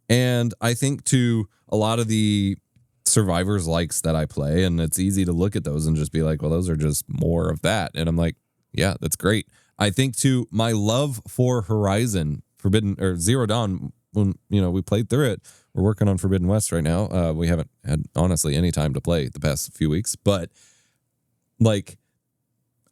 And I think to a lot of the survivors likes that I play, and it's easy to look at those and just be like, well, those are just more of that. And I'm like, yeah, that's great. I think to my love for Horizon Forbidden or Zero Dawn, when we played through it, we're working on Forbidden West right now. We haven't had honestly any time to play the past few weeks, but like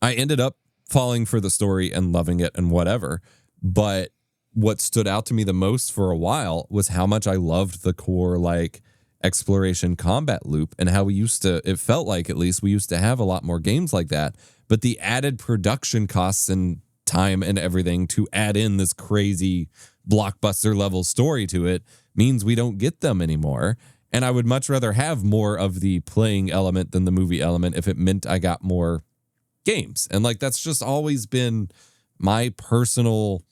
I ended up falling for the story and loving it and whatever. But what stood out to me the most for a while was how much I loved the core like exploration combat loop, and how it felt like at least we used to have a lot more games like that. But the added production costs and time and everything to add in this crazy blockbuster level story to it means we don't get them anymore. And I would much rather have more of the playing element than the movie element if it meant I got more games. And like, that's just always been my personal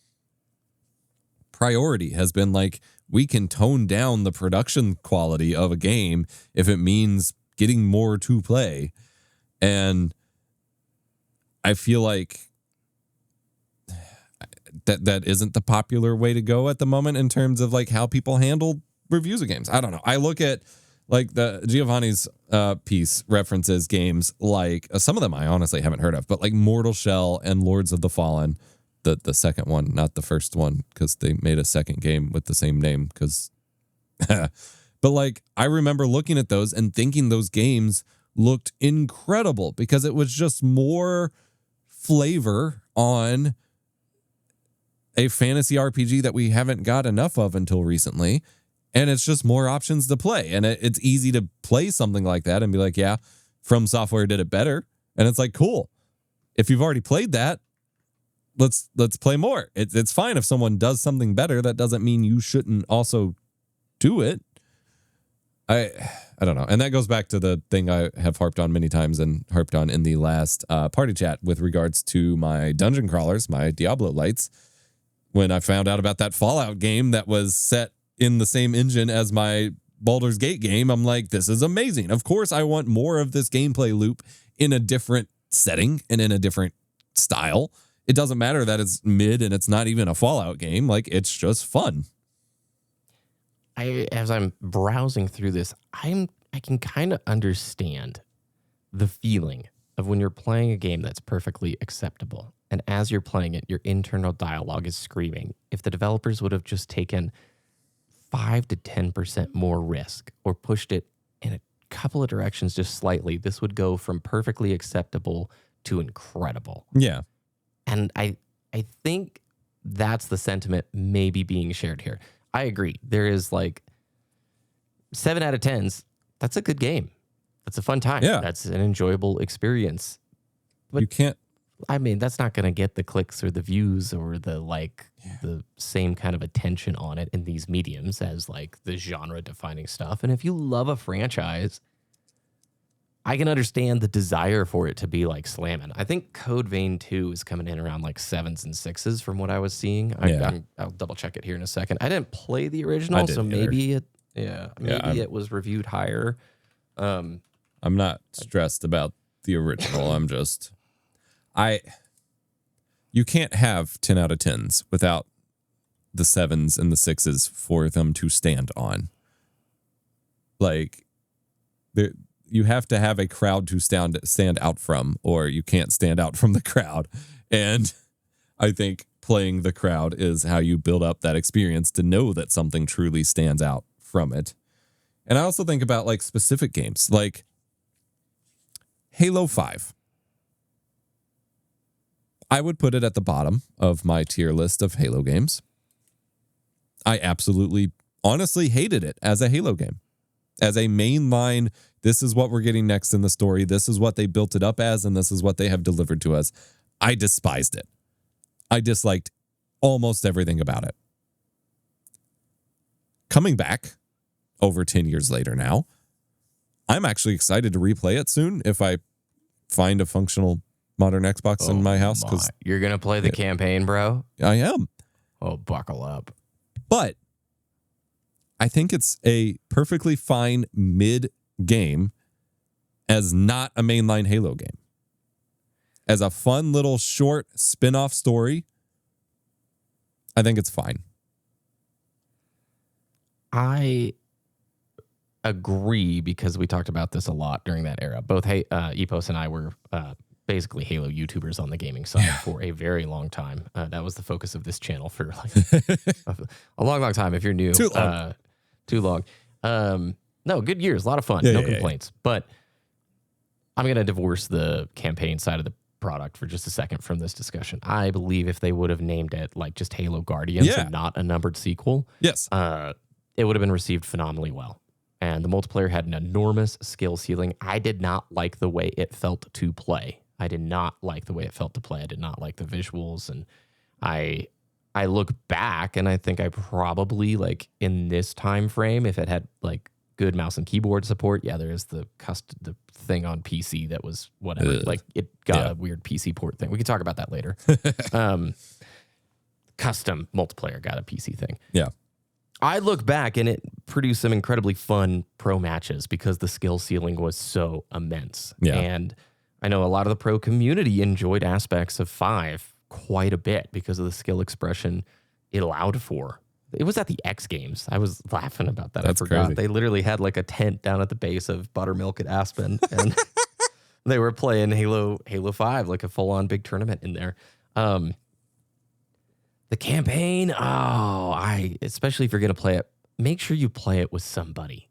priority, has been like, we can tone down the production quality of a game if it means getting more to play. And I feel like that isn't the popular way to go at the moment in terms of like how people handle reviews of games. I don't know. I look at like the Giovanni's piece references games like some of them I honestly haven't heard of, but like Mortal Shell and Lords of the Fallen, the second one, not the first one, because they made a second game with the same name. Because, but like I remember looking at those and thinking those games looked incredible because it was just more flavor on a fantasy RPG that we haven't got enough of until recently. And it's just more options to play. And it's easy to play something like that and be like, yeah, From Software did it better. And it's like, cool. If you've already played that, let's play more. It's fine if someone does something better. That doesn't mean you shouldn't also do it. I don't know. And that goes back to the thing I have harped on many times and harped on in the last party chat with regards to my dungeon crawlers, my Diablo lights. When I found out about that Fallout game that was set in the same engine as my Baldur's Gate game, I'm like, this is amazing. Of course, I want more of this gameplay loop in a different setting and in a different style. It doesn't matter that it's mid and it's not even a Fallout game. Like, it's just fun. as I'm browsing through this, I can kind of understand the feeling of when you're playing a game that's perfectly acceptable. And as you're playing it, your internal dialogue is screaming. If the developers would have just taken 5 to 10% more risk or pushed it in a couple of directions just slightly, this would go from perfectly acceptable to incredible. Yeah. And I think that's the sentiment maybe being shared here. I agree. There is like 7 out of 10s. That's a good game. That's a fun time. Yeah. That's an enjoyable experience. But you can't. I mean, that's not going to get the clicks or the views or the the same kind of attention on it in these mediums as like the genre defining stuff. And if you love a franchise, I can understand the desire for it to be like slamming. I think Code Vein 2 is coming in around like 7s and 6s from what I was seeing. I'll double check it here in a second. I didn't play the original, so maybe it was reviewed higher. I'm not stressed about the original. I'm just, you can't have 10 out of 10s without the 7s and the 6s for them to stand on. Like, you have to have a crowd to stand out from, or you can't stand out from the crowd. And I think playing the crowd is how you build up that experience to know that something truly stands out from it. And I also think about like specific games, like Halo 5. I would put it at the bottom of my tier list of Halo games. I absolutely, honestly hated it as a Halo game. As a mainline, this is what we're getting next in the story. This is what they built it up as, and this is what they have delivered to us. I despised it. I disliked almost everything about it. Coming back over 10 years later now, I'm actually excited to replay it soon if I find a functional modern Xbox in my house. Because you're going to play the campaign, bro? I am. Oh, buckle up. But I think it's a perfectly fine mid game as not a mainline Halo game. As a fun little short spin-off story, I think it's fine. I agree because we talked about this a lot during that era. Both Epos and I were basically Halo YouTubers on the gaming side for a very long time. That was the focus of this channel for like a long time. If you're new, too long. No, good years, a lot of fun, no complaints. But I'm going to divorce the campaign side of the product for just a second from this discussion. I believe if they would have named it like just Halo Guardians and not a numbered sequel, it would have been received phenomenally well. And the multiplayer had an enormous skill ceiling. I did not like the way it felt to play. I did not like the the visuals. And I look back and I think I probably like in this time frame, if it had like good mouse and keyboard support, there is the thing on PC that was whatever. Like it got a weird PC port thing. We can talk about that later. Custom multiplayer got a PC thing. Yeah. I look back and it produced some incredibly fun pro matches because the skill ceiling was so immense. Yeah. And I know a lot of the pro community enjoyed aspects of 5 quite a bit because of the skill expression it allowed for. It was at the X Games. I was laughing about that. That's I forgot. crazy. They literally had like a tent down at the base of Buttermilk at Aspen, and they were playing Halo 5, like a full-on big tournament in there. The campaign, especially if you're going to play it, make sure you play it with somebody.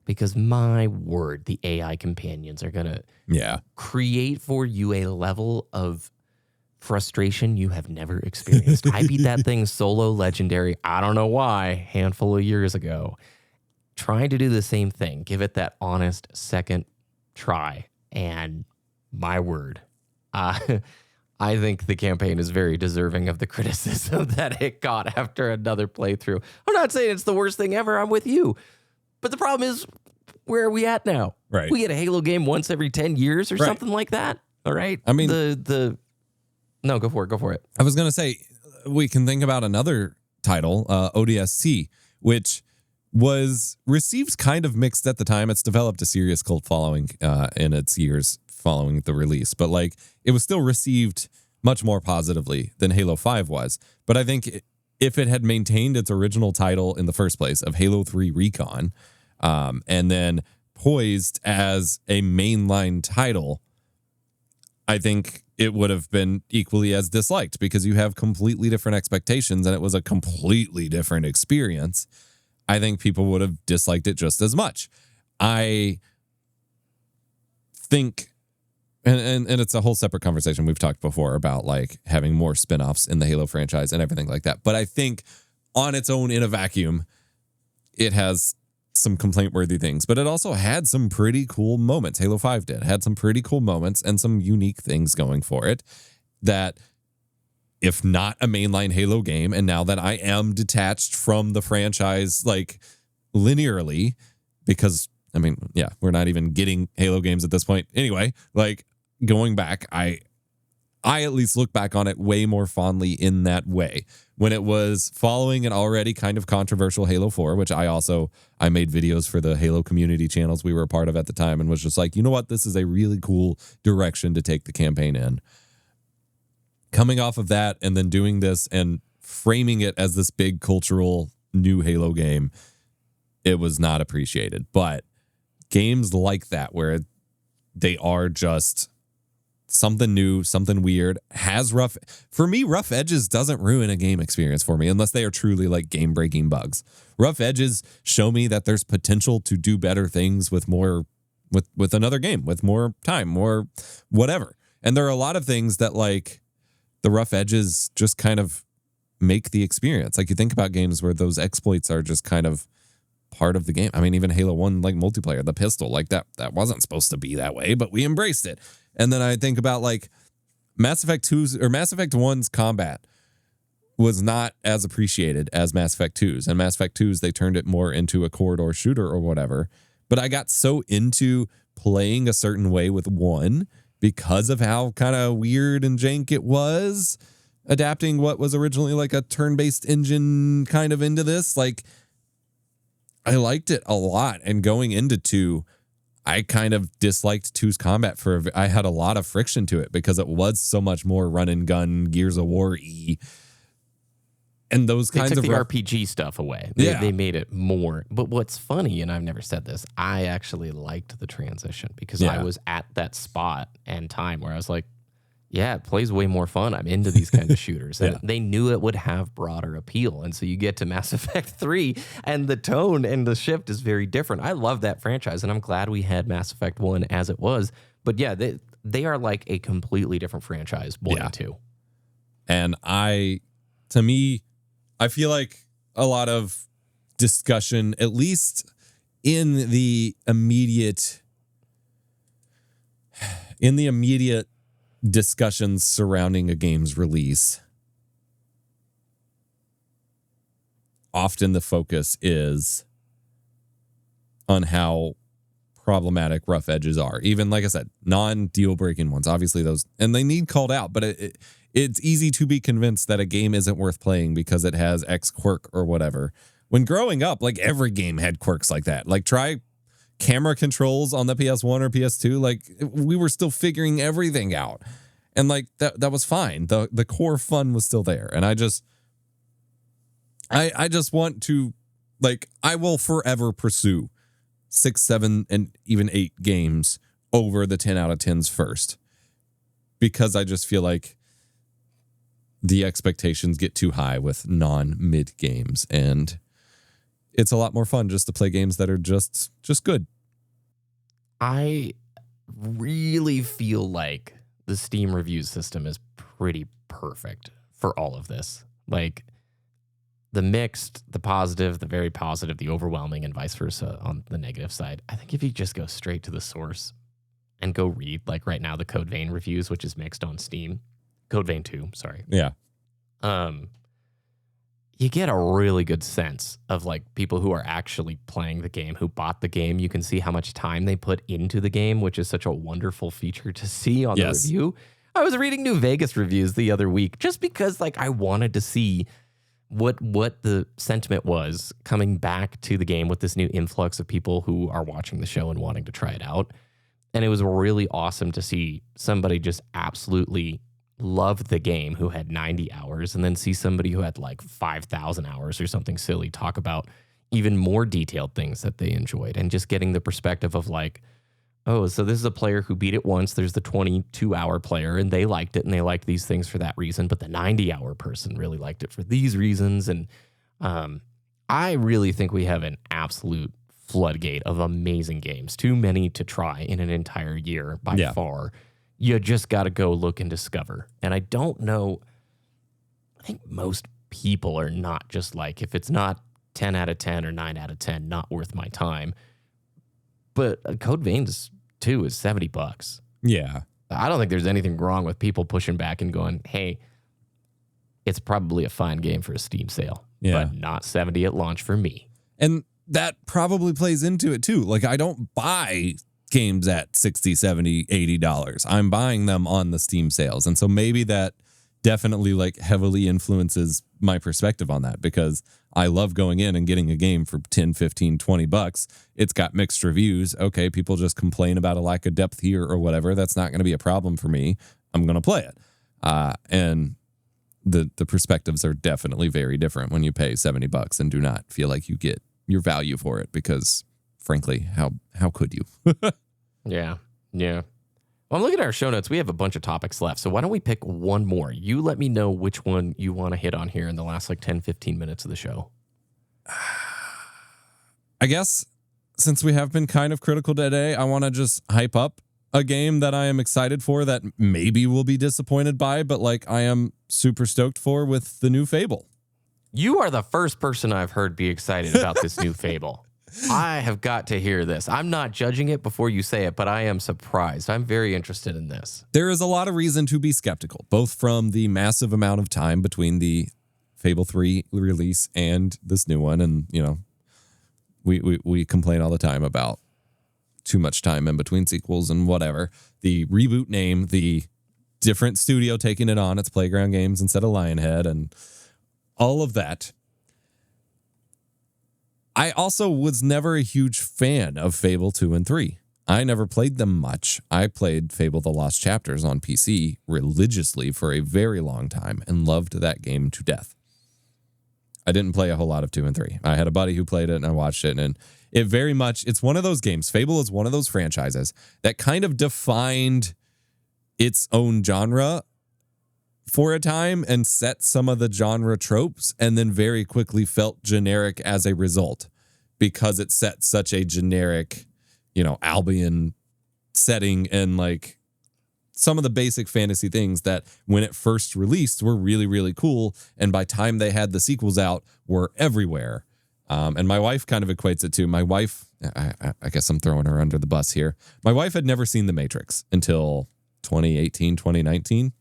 Because my word, the AI companions are going to create for you a level of frustration you have never experienced. I beat that thing solo legendary, I don't know why, handful of years ago. Trying to do the same thing, give it that honest second try. And my word, I think the campaign is very deserving of the criticism that it got after another playthrough. I'm not saying it's the worst thing ever. I'm with you. But the problem is, where are we at now? Right. We get a Halo game once every 10 years or something like that. All right. I mean, no, go for it. I was going to say, we can think about another title, ODST, which was received kind of mixed at the time. It's developed a serious cult following in its years following the release, but like it was still received much more positively than Halo 5 was. But I think if it had maintained its original title in the first place of Halo 3 Recon, and then poised as a mainline title, I think it would have been equally as disliked because you have completely different expectations and it was a completely different experience. I think people would have disliked it just as much. I think, and it's a whole separate conversation we've talked before about like having more spinoffs in the Halo franchise and everything like that. But I think on its own in a vacuum, it has some complaint-worthy things, but it also had some pretty cool moments. Halo 5 had some pretty cool moments and some unique things going for it that, if not a mainline Halo game, and now that I am detached from the franchise like linearly, because I mean, yeah, we're not even getting Halo games at this point anyway, like going back, I at least look back on it way more fondly in that way. When it was following an already kind of controversial Halo 4, which I made videos for the Halo community channels we were a part of at the time and was just like, you know what, this is a really cool direction to take the campaign in. Coming off of that and then doing this and framing it as this big cultural new Halo game, it was not appreciated. But games like that, where they are just something new, something weird, for me, rough edges doesn't ruin a game experience for me unless they are truly like game breaking bugs. Rough edges show me that there's potential to do better things with more, with another game, with more time, more whatever. And there are a lot of things that like the rough edges just kind of make the experience. Like you think about games where those exploits are just kind of part of the game. I mean, even Halo 1, like multiplayer, the pistol, like that wasn't supposed to be that way, but we embraced it. And then I think about like Mass Effect 2's or Mass Effect 1's combat was not as appreciated as Mass Effect 2's. And Mass Effect 2's, they turned it more into a corridor shooter or whatever. But I got so into playing a certain way with 1 because of how kind of weird and jank it was, adapting what was originally like a turn-based engine kind of into this. Like, I liked it a lot. And going into 2, I kind of disliked 2's combat I had a lot of friction to it because it was so much more run and gun, Gears of War-y. And those kinds of the RPG stuff away. They made it more. But what's funny, and I've never said this, I actually liked the transition because I was at that spot and time where I was like, yeah, it plays way more fun. I'm into these kind of shooters. And they knew it would have broader appeal. And so you get to Mass Effect 3 and the tone and the shift is very different. I love that franchise and I'm glad we had Mass Effect 1 as it was. But yeah, they are like a completely different franchise, 1 and 2. And to me, I feel like a lot of discussion, at least in the immediate discussions surrounding a game's release, often the focus is on how problematic rough edges are. Even, like I said, non-deal breaking ones. Obviously those, and they need called out, but it's easy to be convinced that a game isn't worth playing because it has X quirk or whatever. When growing up, like every game had quirks like that. Like try camera controls on the PS1 or PS2. Like we were still figuring everything out. And like that was fine. The core fun was still there. And I just want to, like, I will forever pursue 6, 7, and even 8 games over the 10 out of 10s first. Because I just feel like the expectations get too high with non-mid games. And it's a lot more fun just to play games that are just good. I really feel like the Steam review system is pretty perfect for all of this. Like the mixed, the positive, the very positive, the overwhelming, and vice versa on the negative side. I think if you just go straight to the source and go read, like right now, the Code Vein reviews, which is mixed on Steam. Code Vein 2, sorry. Yeah. You get a really good sense of like people who are actually playing the game, who bought the game. You can see how much time they put into the game, which is such a wonderful feature to see on the review. I was reading New Vegas reviews the other week just because like I wanted to see what the sentiment was coming back to the game with this new influx of people who are watching the show and wanting to try it out. And it was really awesome to see somebody just absolutely loved the game who had 90 hours and then see somebody who had like 5,000 hours or something silly talk about even more detailed things that they enjoyed, and just getting the perspective of like, oh, so this is a player who beat it once. There's the 22-hour player, and they liked it, and they liked these things for that reason. But the 90-hour person really liked it for these reasons. And I really think we have an absolute floodgate of amazing games. Too many to try in an entire year by far. You just got to go look and discover. And I don't know. I think most people are not just like, if it's not 10 out of 10 or 9 out of 10, not worth my time. But Code Veins 2 is $70. Yeah. I don't think there's anything wrong with people pushing back and going, hey, it's probably a fine game for a Steam sale, but not 70 at launch for me. And that probably plays into it too. Like, I don't buy games at $60, $70, $80. I'm buying them on the Steam sales. And so maybe that definitely like heavily influences my perspective on that, because I love going in and getting a game for 10, 15, $20. It's got mixed reviews. Okay, people just complain about a lack of depth here or whatever. That's not going to be a problem for me. I'm going to play it. And the perspectives are definitely very different when you pay $70 and do not feel like you get your value for it, because frankly, how could you? Yeah. Well, I'm looking at our show notes. We have a bunch of topics left. So why don't we pick one more? You let me know which one you want to hit on here in the last like 10, 15 minutes of the show. I guess since we have been kind of critical today, I want to just hype up a game that I am excited for that maybe we'll be disappointed by, but like I am super stoked for, with the new Fable. You are the first person I've heard be excited about this new Fable. I have got to hear this. I'm not judging it before you say it, but I am surprised. I'm very interested in this. There is a lot of reason to be skeptical, both from the massive amount of time between the Fable 3 release and this new one. And, you know, we complain all the time about too much time in between sequels and whatever. The reboot name, the different studio taking it on, it's Playground Games instead of Lionhead, and all of that. I also was never a huge fan of Fable 2 and 3. I never played them much. I played Fable The Lost Chapters on PC religiously for a very long time and loved that game to death. I didn't play a whole lot of 2 and 3. I had a buddy who played it and I watched it, and it very much, it's one of those games. Fable is one of those franchises that kind of defined its own genre for a time and set some of the genre tropes, and then very quickly felt generic as a result, because it set such a generic, you know, Albion setting and like some of the basic fantasy things that when it first released were really, really cool. And by time they had the sequels out, were everywhere. And my wife kind of equates it to, my wife, I guess I'm throwing her under the bus here. My wife had never seen The Matrix until 2018, 2019.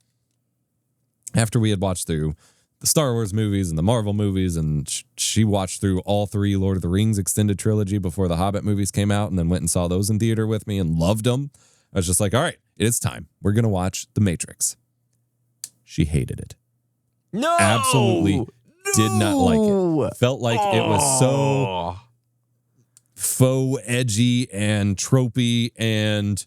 After we had watched through the Star Wars movies and the Marvel movies, and she watched through all 3 Lord of the Rings extended trilogy before the Hobbit movies came out, and then went and saw those in theater with me and loved them. I was just like, all right, it is time. We're going to watch The Matrix. She hated it. No! Absolutely did not like it. Felt like it was so faux edgy and tropey and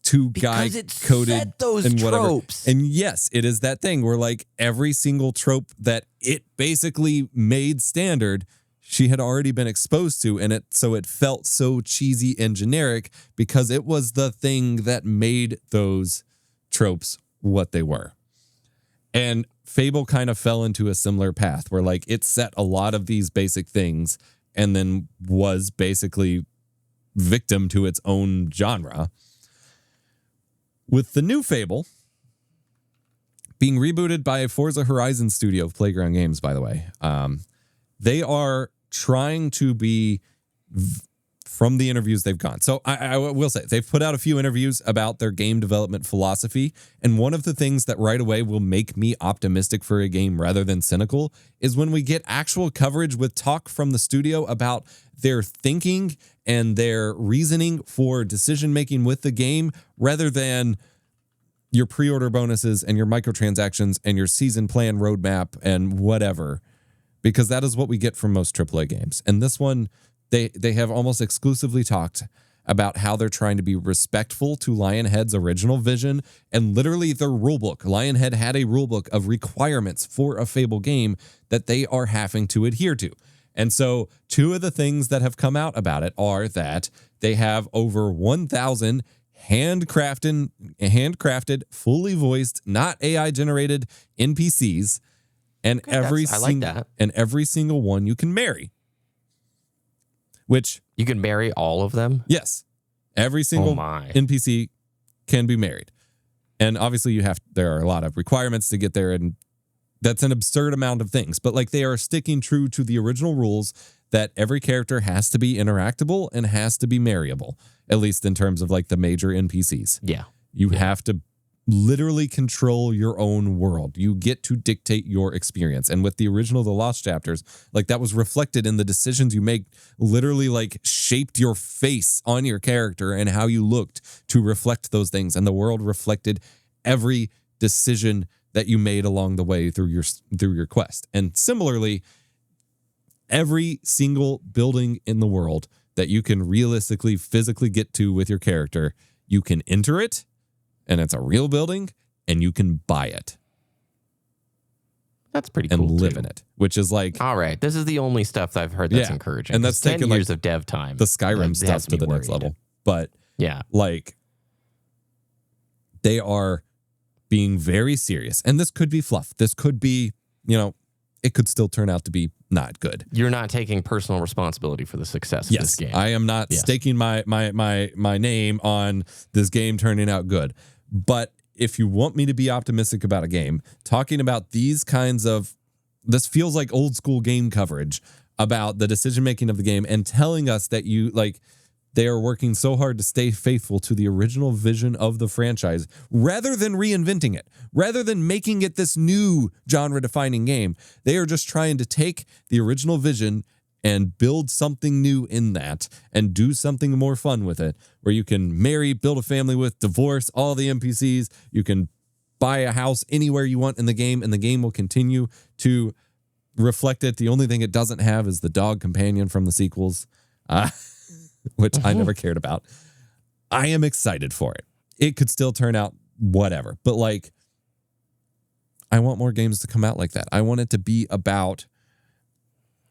two guy coded and whatever. Tropes. And yes, it is that thing where like every single trope that it basically made standard, she had already been exposed to, and it felt so cheesy and generic because it was the thing that made those tropes what they were. And Fable kind of fell into a similar path where like it set a lot of these basic things and then was basically victim to its own genre. With the new Fable being rebooted by Forza Horizon studio of Playground Games, by the way, they are trying to be, from the interviews they've gone. So I will say, they've put out a few interviews about their game development philosophy. And one of the things that right away will make me optimistic for a game rather than cynical is when we get actual coverage with talk from the studio about their thinking and their reasoning for decision-making with the game, rather than your pre-order bonuses and your microtransactions and your season plan roadmap and whatever, because that is what we get from most AAA games. And this one, they have almost exclusively talked about how they're trying to be respectful to Lionhead's original vision and literally their rulebook. Lionhead had a rulebook of requirements for a Fable game that they are having to adhere to. And so 2 of the things that have come out about it are that they have over 1,000 handcrafted, fully voiced, not AI generated NPCs, and every single one you can marry. Which you can marry all of them? Yes. Every single NPC can be married. And obviously there are a lot of requirements to get there, and that's an absurd amount of things. But like, they are sticking true to the original rules that every character has to be interactable and has to be marryable, at least in terms of like the major NPCs. Yeah. You have to literally control your own world. You get to dictate your experience. And with the original The Lost Chapters, like, that was reflected in the decisions you make, literally like shaped your face on your character and how you looked to reflect those things. And the world reflected every decision that you made along the way through your quest. And similarly, every single building in the world that you can realistically, physically get to with your character, you can enter it, and it's a real building, and you can buy it. That's pretty cool. And live in it, which is like... All right, this is the only stuff that I've heard that's encouraging. And that's 10 taken years like of dev time. the Skyrim stuff to the next level. But yeah, like, they are being very serious. And this could be fluff. This could be, it could still turn out to be not good. You're not taking personal responsibility for the success of this game. I am not staking my name on this game turning out good. But if you want me to be optimistic about a game, talking about these kinds of, this feels like old school game coverage about the decision making of the game and telling us that they are working so hard to stay faithful to the original vision of the franchise rather than reinventing it, rather than making it this new genre defining game. They are just trying to take the original vision and build something new in that and do something more fun with it, where you can marry, build a family with, divorce all the NPCs. You can buy a house anywhere you want in the game, and the game will continue to reflect it. The only thing it doesn't have is the dog companion from the sequels, which I never cared about. I am excited for it. It could still turn out whatever, but I want more games to come out like that. I want it to be about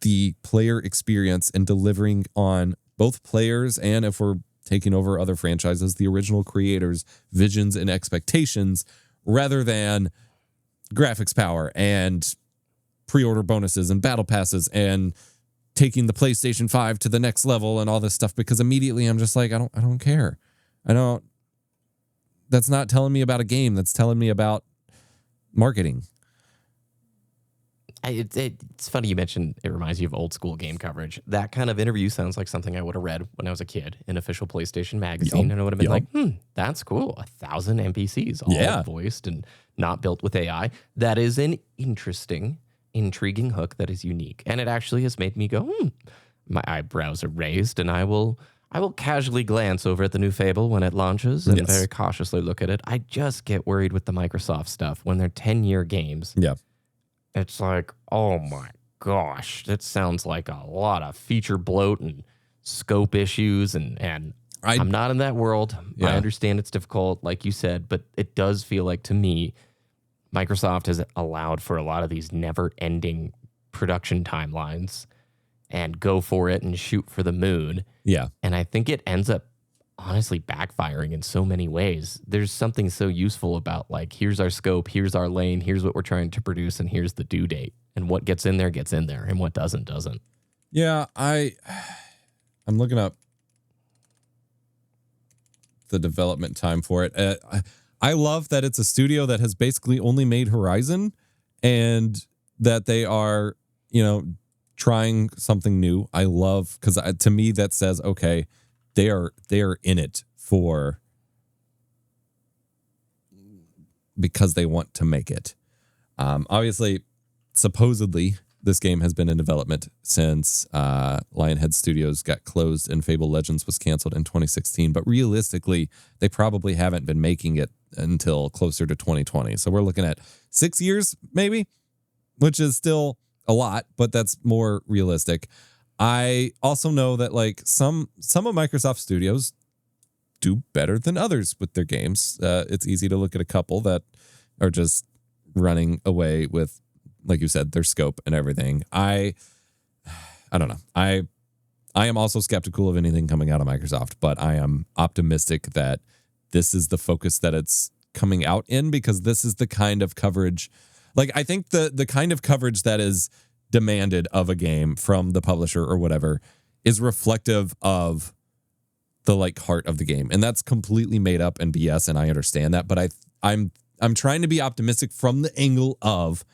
the player experience and delivering on both players, and if we're taking over other franchises, the original creators' visions and expectations, rather than graphics power and pre-order bonuses and battle passes and taking the PlayStation 5 to the next level and all this stuff, because immediately I'm just like, I don't care. That's not telling me about a game. That's telling me about marketing. It's funny you mentioned it reminds you of old school game coverage. That kind of interview sounds like something I would have read when I was a kid in official PlayStation magazine. And I would have been like, that's cool. 1,000 NPCs, all voiced and not built with AI. That is an interesting, intriguing hook that is unique. And it actually has made me go, my eyebrows are raised, and I will casually glance over at the new Fable when it launches and very cautiously look at it. I just get worried with the Microsoft stuff when they're 10-year games. Yeah. It's like, oh my gosh, that sounds like a lot of feature bloat and scope issues. And I'm not in that world. Yeah. I understand it's difficult, like you said, but it does feel like, to me, Microsoft has allowed for a lot of these never-ending production timelines and go for it and shoot for the moon. Yeah. And I think it ends up honestly backfiring in so many ways. There's something so useful about, here's our scope, here's our lane, here's what we're trying to produce, and here's the due date. And what gets in there, and what doesn't. Yeah, I'm looking up the development time for it. I love that it's a studio that has basically only made Horizon, and that they are, trying something new. I love, because to me that says, okay, they are in it because they want to make it. Obviously, supposedly, this game has been in development since Lionhead Studios got closed and Fable Legends was canceled in 2016. But realistically, they probably haven't been making it until closer to 2020. So we're looking at 6 years, maybe, which is still a lot, but that's more realistic. I also know that some of Microsoft Studios do better than others with their games. It's easy to look at a couple that are just running away with, like you said, their scope and everything. I don't know. I am also skeptical of anything coming out of Microsoft, but I am optimistic that this is the focus that it's coming out in, because this is the kind of coverage, like I think the kind of coverage that is demanded of a game from the publisher or whatever is reflective of the like heart of the game. And that's completely made up and BS, and I understand that, but I'm trying to be optimistic from the angle of,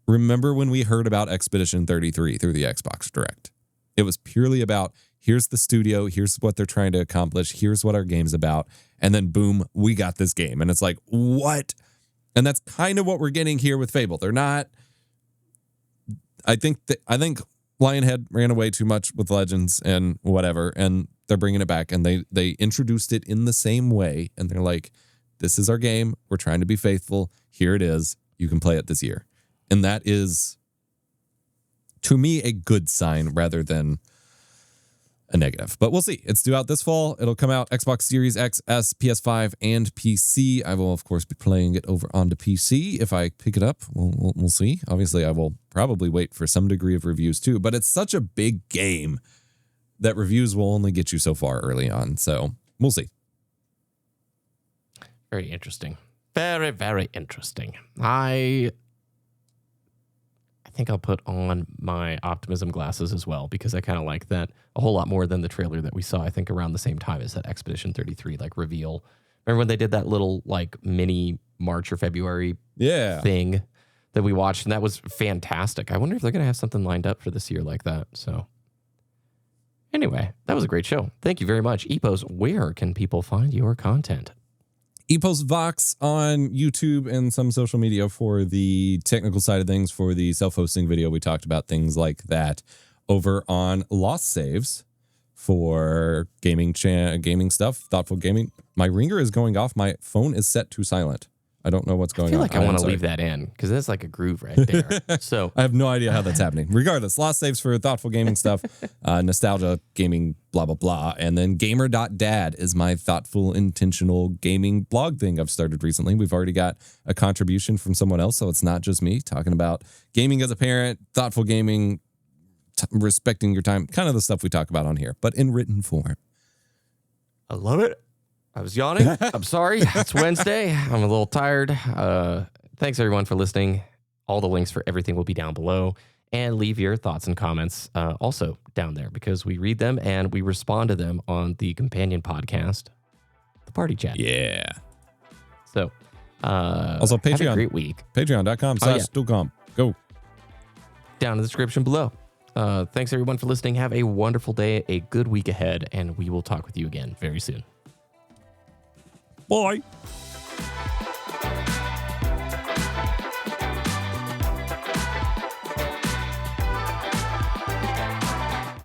remember when we heard about Expedition 33 through the Xbox Direct? It was purely about, here's the studio, here's what they're trying to accomplish, here's what our game's about, and then boom, we got this game. And it's like, what? And that's kind of what we're getting here with Fable. They're not, I think Lionhead ran away too much with Legends and whatever, and they're bringing it back, and they introduced it in the same way, and they're like, this is our game, we're trying to be faithful, here it is, you can play it this year. And that is, to me, a good sign rather than a negative. But we'll see. It's due out this fall. It'll come out Xbox Series X, S, PS5, and PC. I will, of course, be playing it over onto PC if I pick it up. We'll see. Obviously, I will probably wait for some degree of reviews too. But it's such a big game that reviews will only get you so far early on. So we'll see. Very interesting. Very, very interesting. I think I'll put on my optimism glasses as well, because I kind of like that a whole lot more than the trailer that we saw, I think, around the same time as that Expedition 33 like reveal. Remember when they did that little like mini March or February thing that we watched, and that was fantastic. I wonder if they're going to have something lined up for this year like that. So anyway, that was a great show. Thank you very much. Epos, where can people find your content? Epos Vox on YouTube and some social media for the technical side of things. For the self-hosting video, we talked about things like that. Over on Lost Saves for gaming stuff, thoughtful gaming. My ringer is going off. My phone is set to silent. I don't know what's going on. I feel like I want to leave that in because that's like a groove right there. So I have no idea how that's happening. Regardless, Lost Saves for thoughtful gaming stuff, nostalgia gaming, blah, blah, blah. And then gamer.dad is my thoughtful, intentional gaming blog thing I've started recently. We've already got a contribution from someone else, so it's not just me talking about gaming as a parent, thoughtful gaming, respecting your time, kind of the stuff we talk about on here, but in written form. I love it. I was yawning. I'm sorry. It's Wednesday. I'm a little tired. Thanks, everyone, for listening. All the links for everything will be down below. And leave your thoughts and comments also down there, because we read them and we respond to them on the companion podcast, The Party Chat. Yeah. So, also, Patreon. Have a great week. Patreon.com/Dualcomm. Go. Down in the description below. Thanks, everyone, for listening. Have a wonderful day, a good week ahead, and we will talk with you again very soon. Bye.